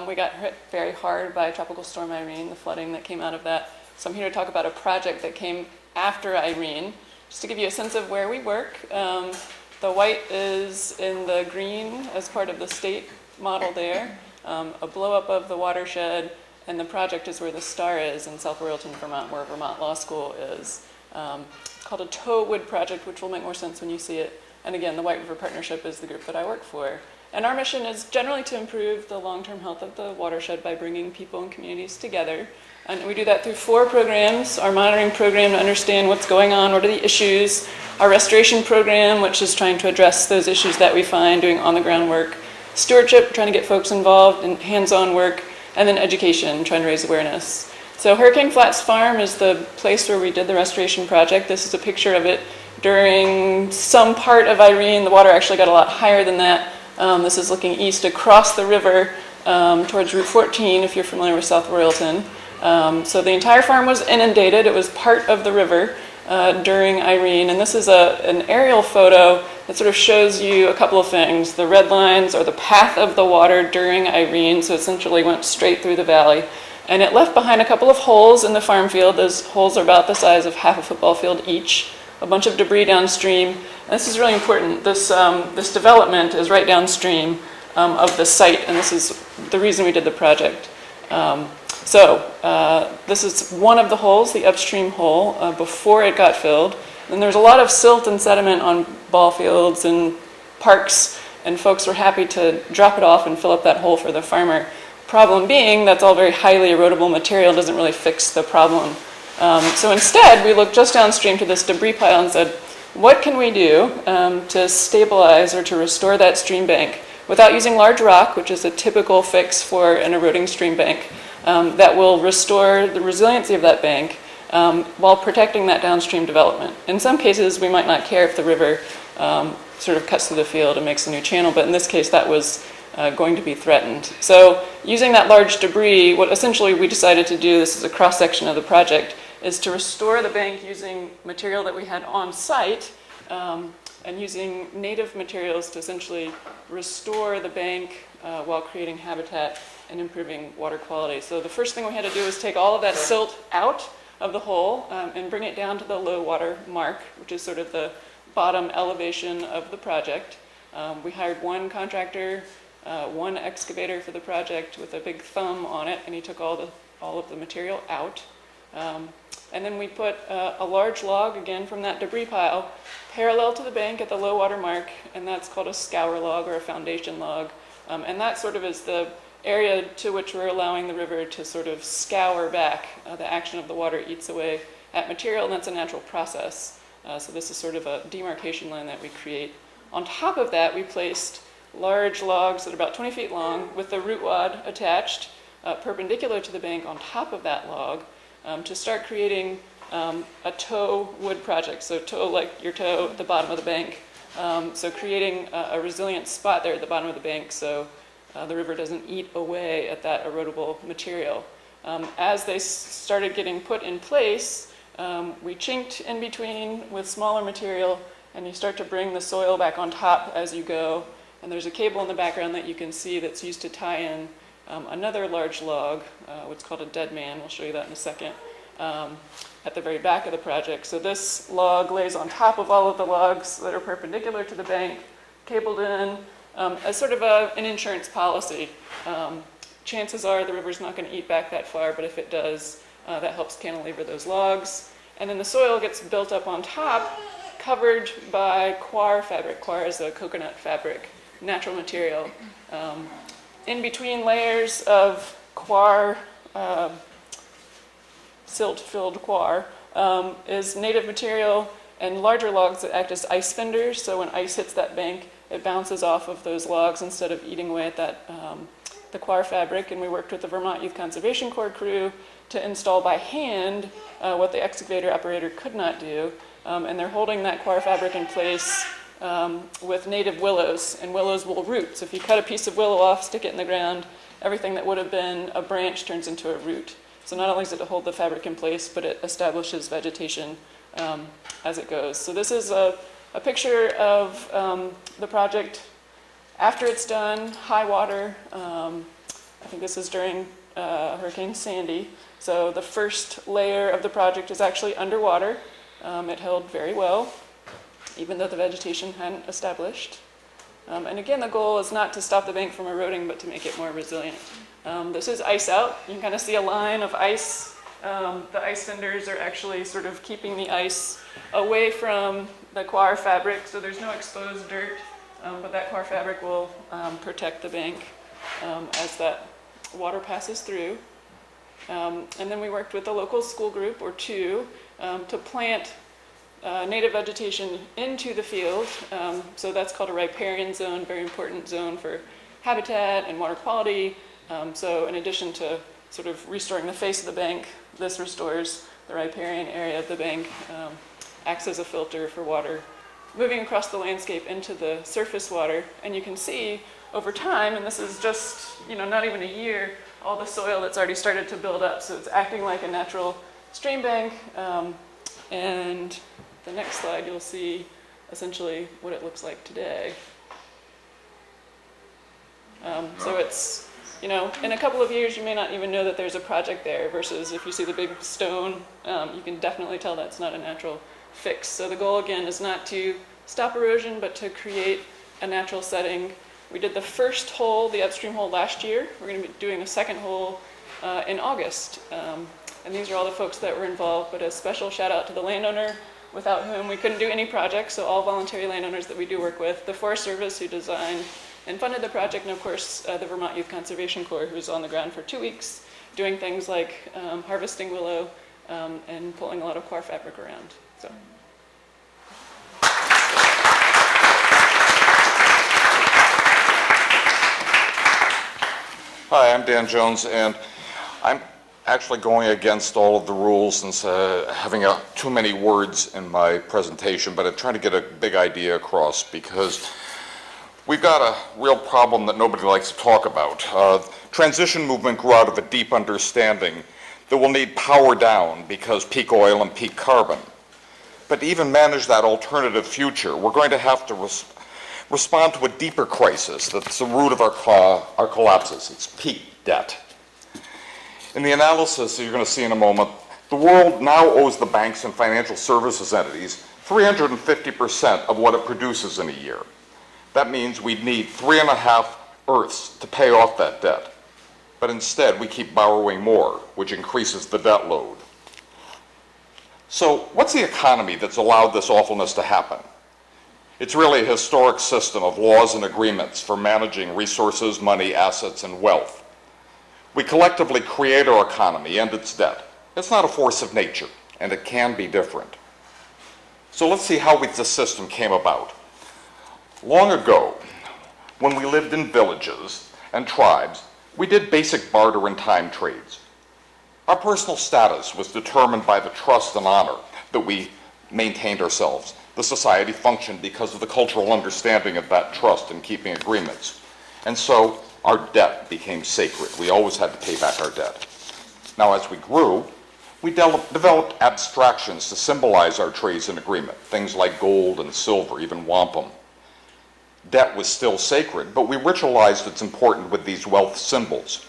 We got hit very hard by Tropical Storm Irene, the flooding that came out of that. So I'm here to talk about a project that came after Irene, just to give you a sense of where we work. The white is in the green as part of the state model there, a blow up of the watershed, and the project is where the star is in South Royalton, Vermont, where Vermont Law School is. It's called a tow wood project, which will make more sense when you see it. And again, the White River Partnership is the group that I work for. And our mission is generally to improve the long-term health of the watershed by bringing people and communities together. And we do that through 4 programs. Our monitoring program to understand what's going on, what are the issues. Our restoration program, which is trying to address those issues that we find, doing on-the-ground work. Stewardship, trying to get folks involved in hands-on work. And then education, trying to raise awareness. So Hurricane Flats Farm is the place where we did the restoration project. This is a picture of it during some part of Irene. The water actually got a lot higher than that. This is looking east across the river towards Route 14, if you're familiar with South Royalton. So the entire farm was inundated. It was part of the river during Irene. And this is an aerial photo that sort of shows you a couple of things. The red lines are the path of the water during Irene, so essentially went straight through the valley. And it left behind a couple of holes in the farm field. Those holes are about the size of half a football field each. A bunch of debris downstream. And this is really important. This development is right downstream of the site, and this is the reason we did the project. This is one of the holes, the upstream hole, before it got filled. And there's a lot of silt and sediment on ball fields and parks, and folks were happy to drop it off and fill up that hole for the farmer. Problem being, that's all very highly erodible material, doesn't really fix the problem. So instead, we looked just downstream to this debris pile and said, what can we do to stabilize or to restore that stream bank without using large rock, which is a typical fix for an eroding stream bank, that will restore the resiliency of that bank while protecting that downstream development. In some cases, we might not care if the river sort of cuts through the field and makes a new channel, but in this case, that was going to be threatened. So using that large debris, what essentially we decided to do, this is a cross-section of the project, is to restore the bank using material that we had on site and using native materials to essentially restore the bank while creating habitat and improving water quality. So the first thing we had to do was take all of that silt out of the hole and bring it down to the low water mark, which is sort of the bottom elevation of the project. We hired one contractor, one excavator for the project with a big thumb on it, and he took all of the material out. And then we put a large log, again from that debris pile, parallel to the bank at the low water mark, and that's called a scour log or a foundation log. And that sort of is the area to which we're allowing the river to sort of scour back. The action of the water eats away at material, and that's a natural process. So this is sort of a demarcation line that we create. On top of that, we placed large logs that are about 20 feet long with the root wad attached perpendicular to the bank on top of that log to start creating a tow wood project. So tow like your toe at the bottom of the bank. So creating a resilient spot there at the bottom of the bank so the river doesn't eat away at that erodible material. As they started getting put in place, we chinked in between with smaller material, and you start to bring the soil back on top as you go. And there's a cable in the background that you can see that's used to tie in another large log, what's called a dead man. We'll show you that in a second, at the very back of the project. So this log lays on top of all of the logs that are perpendicular to the bank, cabled in, as sort of an insurance policy. Chances are the river's not going to eat back that far, but if it does, that helps cantilever those logs. And then the soil gets built up on top, covered by coir fabric. Coir is a coconut fabric, natural material. In between layers of coir, silt-filled coir, is native material and larger logs that act as ice fenders. So when ice hits that bank, it bounces off of those logs instead of eating away at that the coir fabric. And we worked with the Vermont Youth Conservation Corps crew to install by hand what the excavator operator could not do. And they're holding that coir fabric in place with native willows, and willows will root. So if you cut a piece of willow off, stick it in the ground, everything that would have been a branch turns into a root. So not only does it hold the fabric in place, but it establishes vegetation as it goes. So this is a a picture of the project after it's done, high water. I think this is during Hurricane Sandy. So the first layer of the project is actually underwater. It held very well, even though the vegetation hadn't established. And again, the goal is not to stop the bank from eroding, but to make it more resilient. This is ice out. You can kind of see a line of ice. The ice fenders are actually sort of keeping the ice away from the coir fabric, so there's no exposed dirt, but that coir fabric will protect the bank as that water passes through. And then we worked with a local school group or two to plant native vegetation into the field. So that's called a riparian zone, very important zone for habitat and water quality. So in addition to sort of restoring the face of the bank, this restores the riparian area of the bank, acts as a filter for water moving across the landscape into the surface water. And you can see over time, and this is just, not even a year, all the soil that's already started to build up. So it's acting like a natural stream bank. And the next slide, you'll see essentially what it looks like today. So it's, in a couple of years, you may not even know that there's a project there, versus if you see the big stone, you can definitely tell that's not a natural fix. So the goal, again, is not to stop erosion, but to create a natural setting. We did the first hole, the upstream hole, last year. We're going to be doing a second hole in August. And these are all the folks that were involved, but a special shout out to the landowner, without whom we couldn't do any project. So all voluntary landowners that we do work with, the Forest Service who designed and funded the project, and of course the Vermont Youth Conservation Corps, who was on the ground for 2 weeks doing things like harvesting willow and pulling a lot of coir fabric around. So. Hi, I'm Dan Jones, and I'm actually going against all of the rules and having too many words in my presentation, but I'm trying to get a big idea across, because we've got a real problem that nobody likes to talk about. Transition movement grew out of a deep understanding that we'll need power down because peak oil and peak carbon. But to even manage that alternative future, we're going to have to respond to a deeper crisis that's the root of our collapses. It's peak debt. In the analysis that you're going to see in a moment, the world now owes the banks and financial services entities 350% of what it produces in a year. That means we'd need 3.5 Earths to pay off that debt. But instead, we keep borrowing more, which increases the debt load. So what's the economy that's allowed this awfulness to happen? It's really a historic system of laws and agreements for managing resources, money, assets, and wealth. We collectively create our economy and its debt. It's not a force of nature, and it can be different. So let's see how this system came about. Long ago, when we lived in villages and tribes, we did basic barter and time trades. Our personal status was determined by the trust and honor that we maintained ourselves. The society functioned because of the cultural understanding of that trust and keeping agreements. And so our debt became sacred. We always had to pay back our debt. Now, as we grew, we developed abstractions to symbolize our trades and agreement, things like gold and silver, even wampum. Debt was still sacred, but we ritualized its importance with these wealth symbols.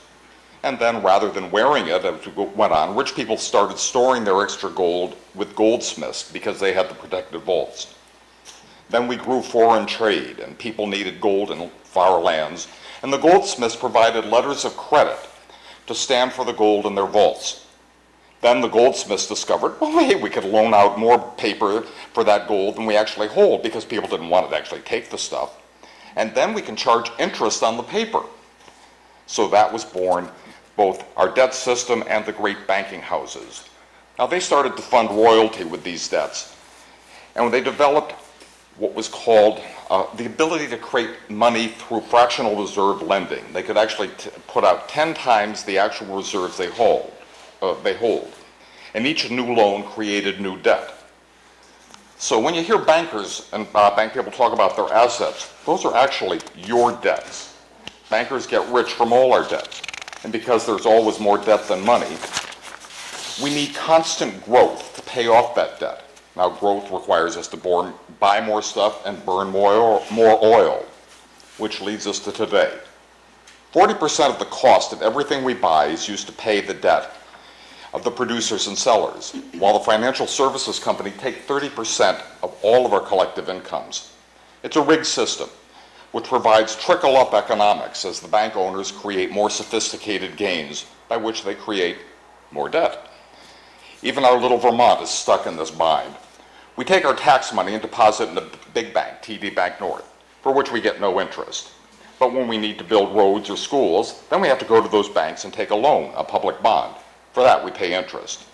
And then, rather than wearing it as we went on, rich people started storing their extra gold with goldsmiths because they had the protected vaults. Then we grew foreign trade, and people needed gold in far lands, and the goldsmiths provided letters of credit to stand for the gold in their vaults. Then the goldsmiths discovered, well, hey, we could loan out more paper for that gold than we actually hold, because people didn't want to actually take the stuff. And then we can charge interest on the paper. So that was born both our debt system and the great banking houses. Now, they started to fund royalty with these debts, and they developed what was called the ability to create money through fractional reserve lending. They could actually put out 10 times the actual reserves they hold. And each new loan created new debt. So when you hear bankers and bank people talk about their assets, those are actually your debts. Bankers get rich from all our debts. And because there's always more debt than money, we need constant growth to pay off that debt. Now, growth requires us to buy more stuff and burn more oil, which leads us to today. 40% of the cost of everything we buy is used to pay the debt of the producers and sellers, while the financial services company take 30% of all of our collective incomes. It's a rigged system, which provides trickle-up economics as the bank owners create more sophisticated gains, by which they create more debt. Even our little Vermont is stuck in this bind. We take our tax money and deposit in a big bank, TD Bank North, for which we get no interest. But when we need to build roads or schools, then we have to go to those banks and take a loan, a public bond. For that, we pay interest.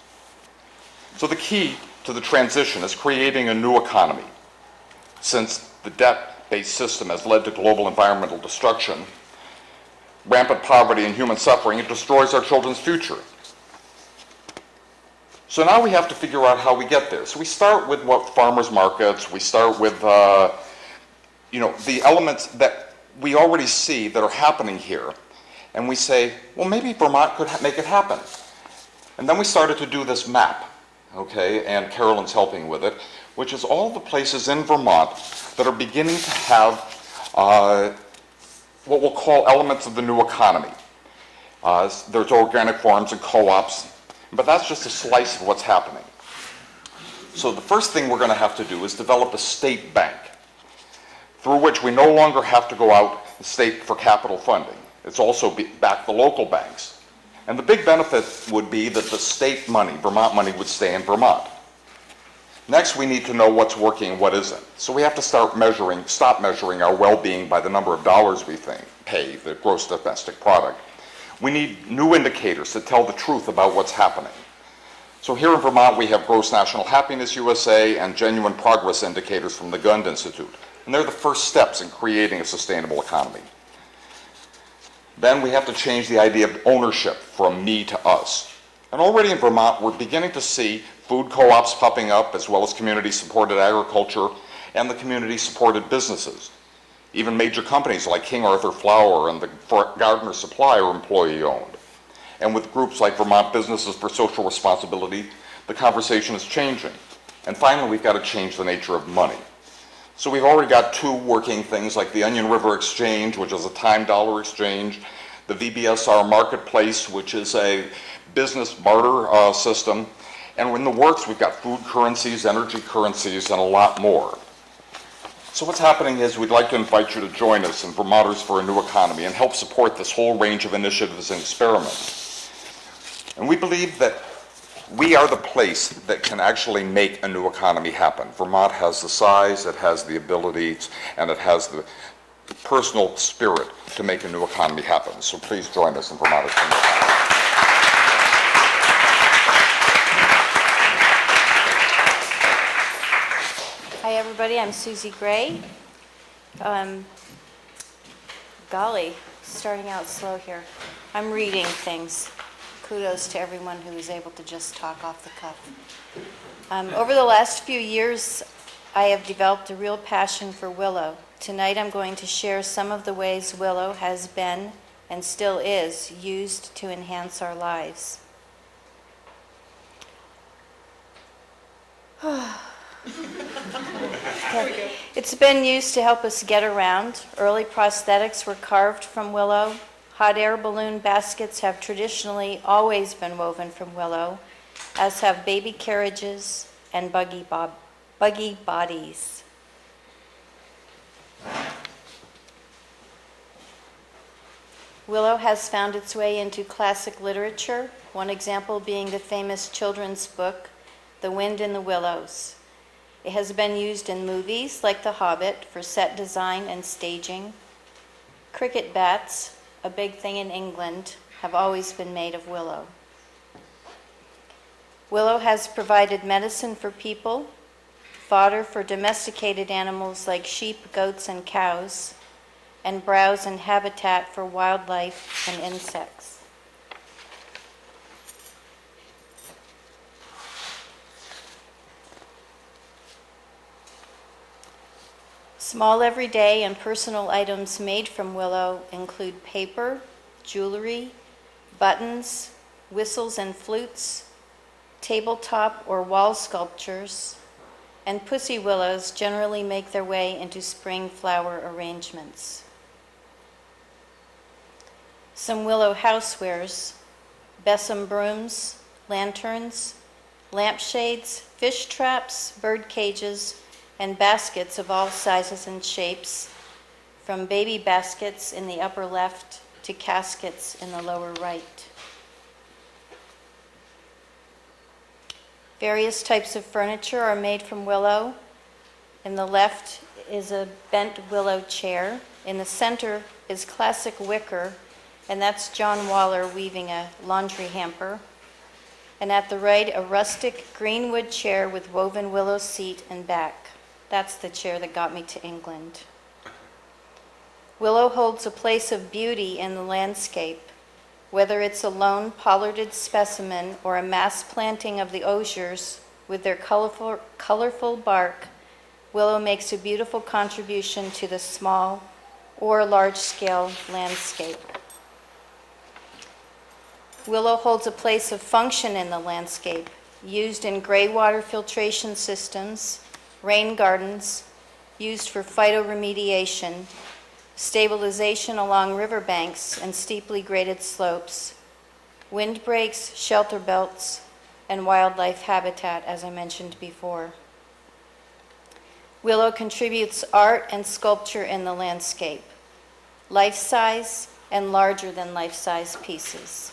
So the key to the transition is creating a new economy. Since the debt-based system has led to global environmental destruction, rampant poverty and human suffering, it destroys our children's future. So now we have to figure out how we get there. So we start with what farmers markets, we start with the elements that we already see that are happening here. And we say, well, maybe Vermont could make it happen. And then we started to do this map, okay, and Carolyn's helping with it, which is all the places in Vermont that are beginning to have what we'll call elements of the new economy. There's organic farms and co-ops, but that's just a slice of what's happening. So the first thing we're going to have to do is develop a state bank, through which we no longer have to go out the state for capital funding. It's also back the local banks. And the big benefit would be that the state money, Vermont money, would stay in Vermont. Next, we need to know what's working and what isn't. So we have to stop measuring our well-being by the number of dollars we pay, the gross domestic product. We need new indicators that tell the truth about what's happening. So here in Vermont, we have Gross National Happiness USA and Genuine Progress Indicators from the Gund Institute. And they're the first steps in creating a sustainable economy. Then we have to change the idea of ownership from me to us. And already in Vermont, we're beginning to see food co-ops popping up, as well as community-supported agriculture and the community-supported businesses. Even major companies like King Arthur Flour and the Gardner Supply are employee-owned. And with groups like Vermont Businesses for Social Responsibility, the conversation is changing. And finally, we've got to change the nature of money. So we've already got two working things like the Onion River Exchange, which is a time dollar exchange, the VBSR Marketplace, which is a business barter system, and in the works we've got food currencies, energy currencies, and a lot more. So what's happening is we'd like to invite you to join us in Vermonters for a New Economy and help support this whole range of initiatives and experiments. And we believe that we are the place that can actually make a new economy happen. Vermont has the size, it has the abilities, and it has the personal spirit to make a new economy happen. So please join us in Vermonters for a New Economy. Hi, everybody. I'm Susie Gray. Golly, starting out slow here. I'm reading things. Kudos to everyone who was able to just talk off the cuff. Over the last few years, I have developed a real passion for Willow. Tonight I'm going to share some of the ways Willow has been and still is used to enhance our lives. It's been used to help us get around. Early prosthetics were carved from willow. Hot air balloon baskets have traditionally always been woven from willow, as have baby carriages and buggy bodies. Willow has found its way into classic literature, one example being the famous children's book, The Wind in the Willows. It has been used in movies like The Hobbit for set design and staging. Cricket bats, a big thing in England, have always been made of willow. Willow has provided medicine for people, fodder for domesticated animals like sheep, goats, and cows, and browse and habitat for wildlife and insects. Small everyday and personal items made from willow include paper, jewelry, buttons, whistles and flutes, tabletop or wall sculptures, and pussy willows generally make their way into spring flower arrangements. Some willow housewares: besom brooms, lanterns, lampshades, fish traps, bird cages, and baskets of all sizes and shapes, from baby baskets in the upper left to caskets in the lower right. Various types of furniture are made from willow. In the left is a bent willow chair. In the center is classic wicker, and that's John Waller weaving a laundry hamper. And at the right, a rustic greenwood chair with woven willow seat and back. That's the chair that got me to England. Willow holds a place of beauty in the landscape. Whether it's a lone pollarded specimen or a mass planting of the osiers with their colorful bark, willow makes a beautiful contribution to the small or large-scale landscape. Willow holds a place of function in the landscape, used in gray water filtration systems, rain gardens, used for phytoremediation, stabilization along riverbanks and steeply graded slopes, windbreaks, shelter belts, and wildlife habitat, as I mentioned before. Willow contributes art and sculpture in the landscape, life-size and larger than life-size pieces.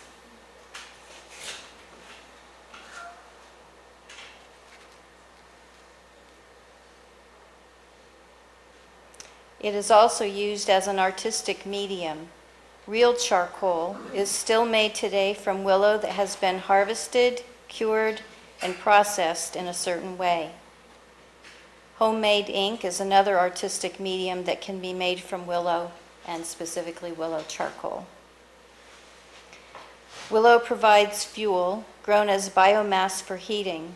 It is also used as an artistic medium. Real charcoal is still made today from willow that has been harvested, cured, and processed in a certain way. Homemade ink is another artistic medium that can be made from willow, and specifically willow charcoal. Willow provides fuel, grown as biomass for heating.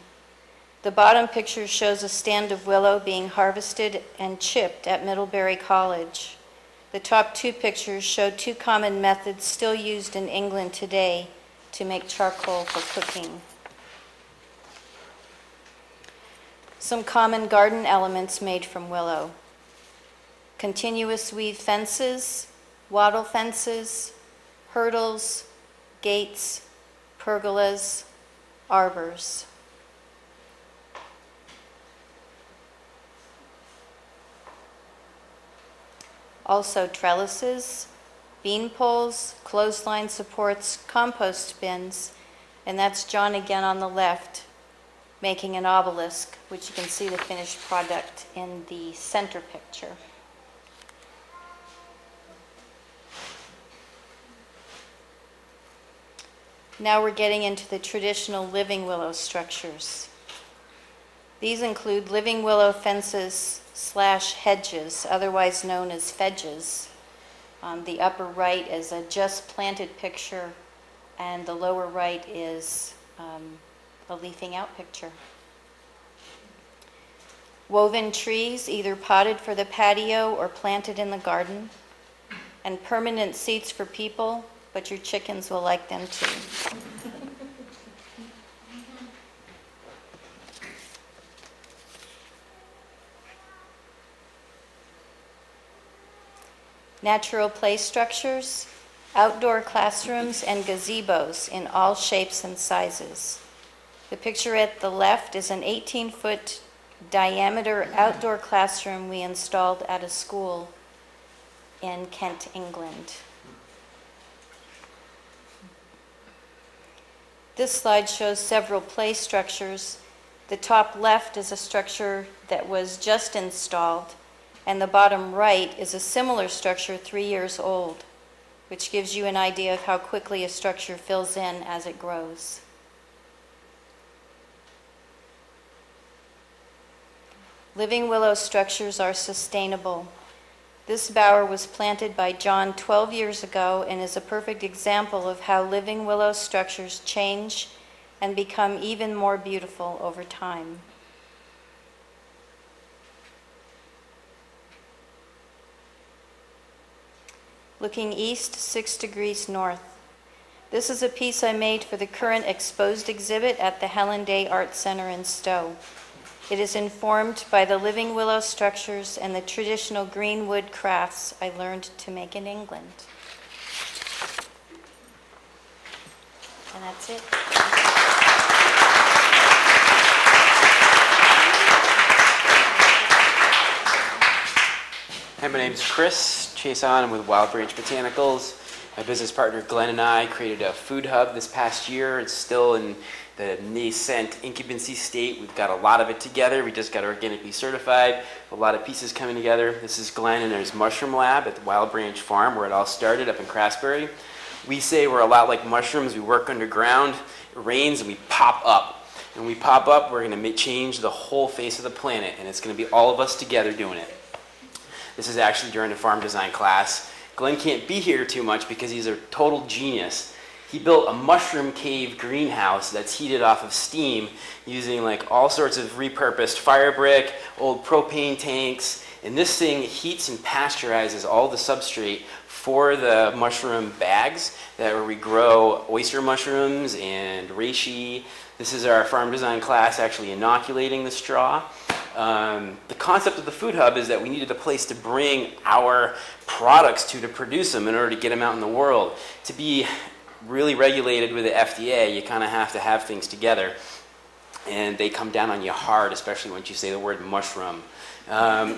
The bottom picture shows a stand of willow being harvested and chipped at Middlebury College. The top two pictures show two common methods still used in England today to make charcoal for cooking. Some common garden elements made from willow: continuous weave fences, wattle fences, hurdles, gates, pergolas, arbors. Also trellises, bean poles, clothesline supports, compost bins, and that's John again on the left, making an obelisk, which you can see the finished product in the center picture. Now we're getting into the traditional living willow structures. These include living willow fences / hedges, otherwise known as fedges. The upper right is a just planted picture, and the lower right is a leafing out picture. Woven trees, either potted for the patio or planted in the garden, and permanent seats for people, but your chickens will like them too. Natural play structures, outdoor classrooms, and gazebos in all shapes and sizes. The picture at the left is an 18-foot diameter outdoor classroom we installed at a school in Kent, England. This slide shows several play structures. The top left is a structure that was just installed, and the bottom right is a similar structure 3 years old, which gives you an idea of how quickly a structure fills in as it grows. Living willow structures are sustainable. This bower was planted by John 12 years ago and is a perfect example of how living willow structures change and become even more beautiful over time. Looking east, 6 degrees north. This is a piece I made for the current exposed exhibit at the Helen Day Art Center in Stowe. It is informed by the living willow structures and the traditional green wood crafts I learned to make in England. And that's it. Hi, my name's Chris Chason. I'm with Wild Branch Botanicals. My business partner Glenn and I created a food hub this past year. It's still in the nascent incubancy state. We've got a lot of it together. We just got organically certified. A lot of pieces coming together. This is Glenn and his mushroom lab at the Wild Branch Farm where it all started up in Craftsbury. We say we're a lot like mushrooms. We work underground, it rains, and we pop up. And when we pop up, we're going to change the whole face of the planet, and it's going to be all of us together doing it. This is actually during a farm design class. Glenn can't be here too much because he's a total genius. He built a mushroom cave greenhouse that's heated off of steam using like all sorts of repurposed fire brick, old propane tanks, and this thing heats and pasteurizes all the substrate for the mushroom bags where we grow oyster mushrooms and reishi. This is our farm design class actually inoculating the straw. The concept of the food hub is that we needed a place to bring our products to produce them in order to get them out in the world. To be really regulated with the FDA, you kind of have to have things together. And they come down on you hard, especially once you say the word mushroom.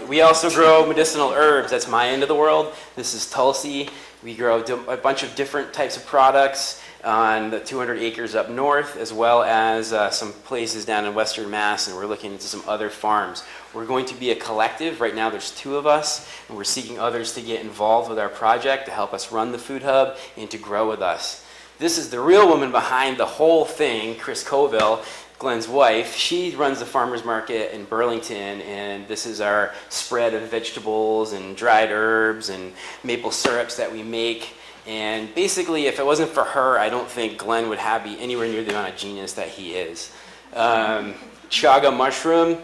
We also grow medicinal herbs. That's my end of the world. This is Tulsi. We grow a bunch of different types of products on the 200 acres up north, as well as some places down in Western Mass, and we're looking into some other farms. We're going to be a collective. Right now there's 2 of us, and we're seeking others to get involved with our project to help us run the food hub and to grow with us. This is the real woman behind the whole thing, Chris Coville, Glenn's wife. She runs the farmer's market in Burlington, and this is our spread of vegetables and dried herbs and maple syrups that we make. And basically, if it wasn't for her, I don't think Glenn would be anywhere near the amount of genius that he is. Chaga mushroom,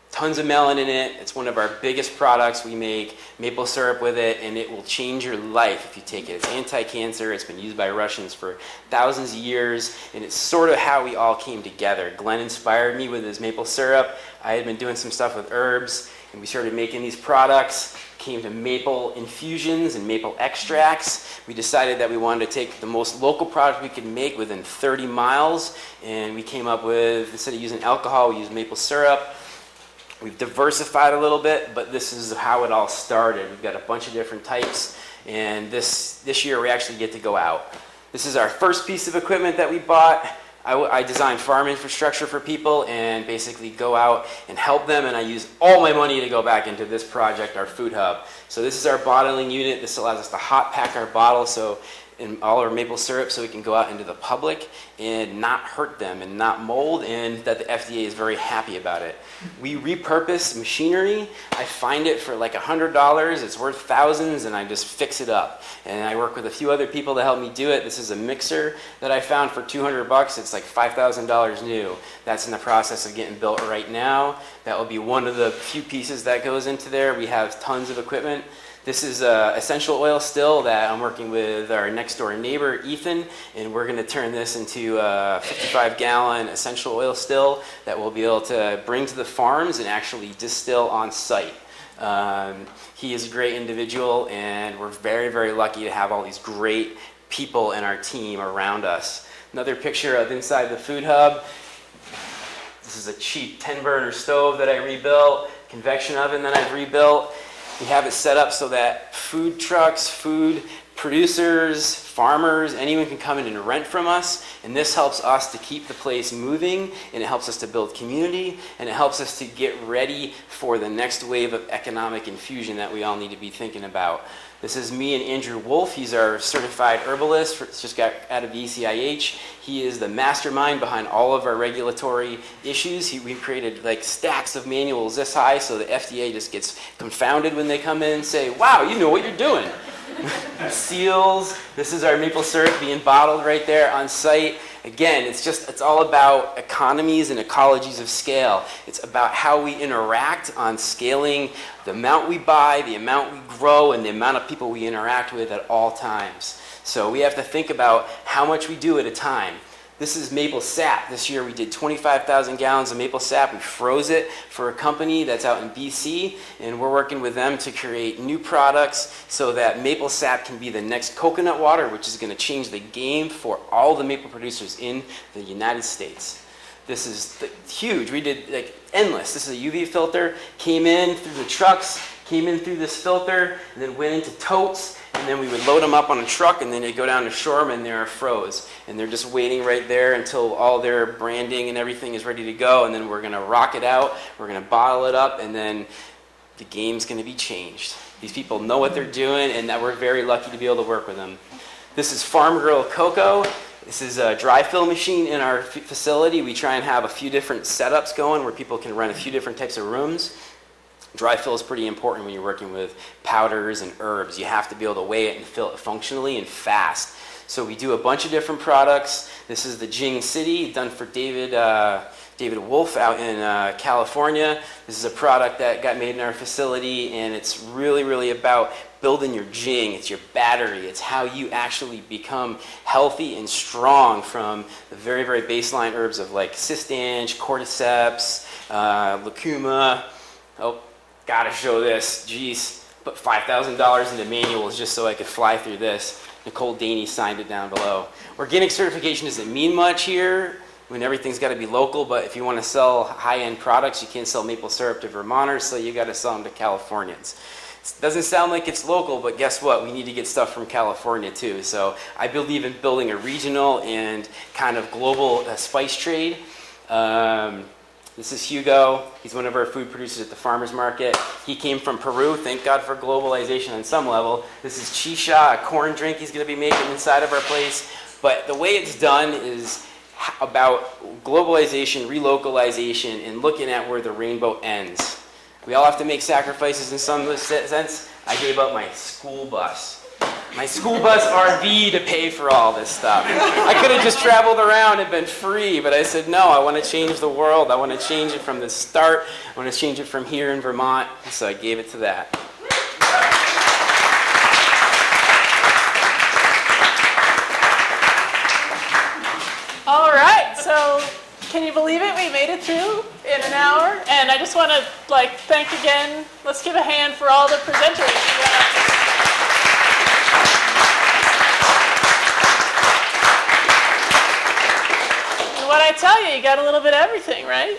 tons of melon in it. It's one of our biggest products. We make maple syrup with it, and it will change your life if you take it. It's anti-cancer. It's been used by Russians for thousands of years, and it's sort of how we all came together. Glenn inspired me with his maple syrup. I had been doing some stuff with herbs, and we started making these products. Came to maple infusions and maple extracts. We decided that we wanted to take the most local product we could make within 30 miles, and we came up with, instead of using alcohol, we used maple syrup. We've diversified a little bit, but this is how it all started. We've got a bunch of different types, and this year we actually get to go out. This is our first piece of equipment that we bought. I design farm infrastructure for people and basically go out and help them, and I use all my money to go back into this project, our food hub. So this is our bottling unit. This allows us to hot pack our bottles in all our maple syrup so we can go out into the public and not hurt them and not mold, and that the FDA is very happy about it. We repurpose machinery. I find it for like $100. It's worth thousands, and I just fix it up. And I work with a few other people to help me do it. This is a mixer that I found for $200. It's like $5,000 new. That's in the process of getting built right now. That will be one of the few pieces that goes into there. We have tons of equipment. This is essential oil still that I'm working with our next door neighbor, Ethan, and we're going to turn this into a 55-gallon essential oil still that we'll be able to bring to the farms and actually distill on site. He is a great individual, and we're very, very lucky to have all these great people in our team around us. Another picture of inside the food hub. This is a cheap 10-burner stove that I rebuilt, convection oven that I've rebuilt. We have it set up so that food trucks, food producers, farmers, anyone can come in and rent from us, and this helps us to keep the place moving, and it helps us to build community, and it helps us to get ready for the next wave of economic infusion that we all need to be thinking about. This is me and Andrew Wolf. He's our certified herbalist, just got out of the ECIH. He is the mastermind behind all of our regulatory issues. We created like stacks of manuals this high, so the FDA just gets confounded when they come in and say, wow, you know what you're doing. Seals. This is our maple syrup being bottled right there on site. Again, it's all about economies and ecologies of scale. It's about how we interact on scaling the amount we buy, the amount we grow, and the amount of people we interact with at all times. So we have to think about how much we do at a time. This is maple sap. This year we did 25,000 gallons of maple sap. We froze it for a company that's out in BC, and we're working with them to create new products so that maple sap can be the next coconut water, which is going to change the game for all the maple producers in the United States. This is huge. We did like endless. This is a UV filter, came in through the trucks, came in through this filter, and then went into totes, and then we would load them up on a truck, and then they'd go down to shore, and they're froze. And they're just waiting right there until all their branding and everything is ready to go, and then we're gonna rock it out, we're gonna bottle it up, and then the game's gonna be changed. These people know what they're doing, and that we're very lucky to be able to work with them. This is Farm Girl Cocoa. This is a dry fill machine in our facility. We try and have a few different setups going where people can run a few different types of rooms. Dry fill is pretty important when you're working with powders and herbs. You have to be able to weigh it and fill it functionally and fast. So we do a bunch of different products. This is the Jing City, done for David Wolf out in California. This is a product that got made in our facility, and it's really, really about building your Jing. It's your battery. It's how you actually become healthy and strong from the very, very baseline herbs of like cystange, cordyceps, lucuma. Oh, gotta show this. Jeez, put $5,000 into manuals just so I could fly through this. Nicole Daney signed it down below. Organic certification doesn't mean much here when everything's got to be local, but if you want to sell high-end products, you can't sell maple syrup to Vermonters, so you got to sell them to Californians. It doesn't sound like it's local, but guess what? We need to get stuff from California too. So I believe in building a regional and kind of global spice trade. This is Hugo. He's one of our food producers at the farmer's market. He came from Peru. Thank God for globalization on some level. This is Chicha, a corn drink he's going to be making inside of our place. But the way it's done is about globalization, relocalization, and looking at where the rainbow ends. We all have to make sacrifices in some sense. I gave up my school bus. My school bus RV to pay for all this stuff. I could have just traveled around and been free, but I said, no, I want to change the world. I want to change it from the start. I want to change it from here in Vermont. So I gave it to that. All right, so can you believe it? We made it through in an hour, and I just want to thank again. Let's give a hand for all the presenters. What I tell you, you got a little bit of everything, right?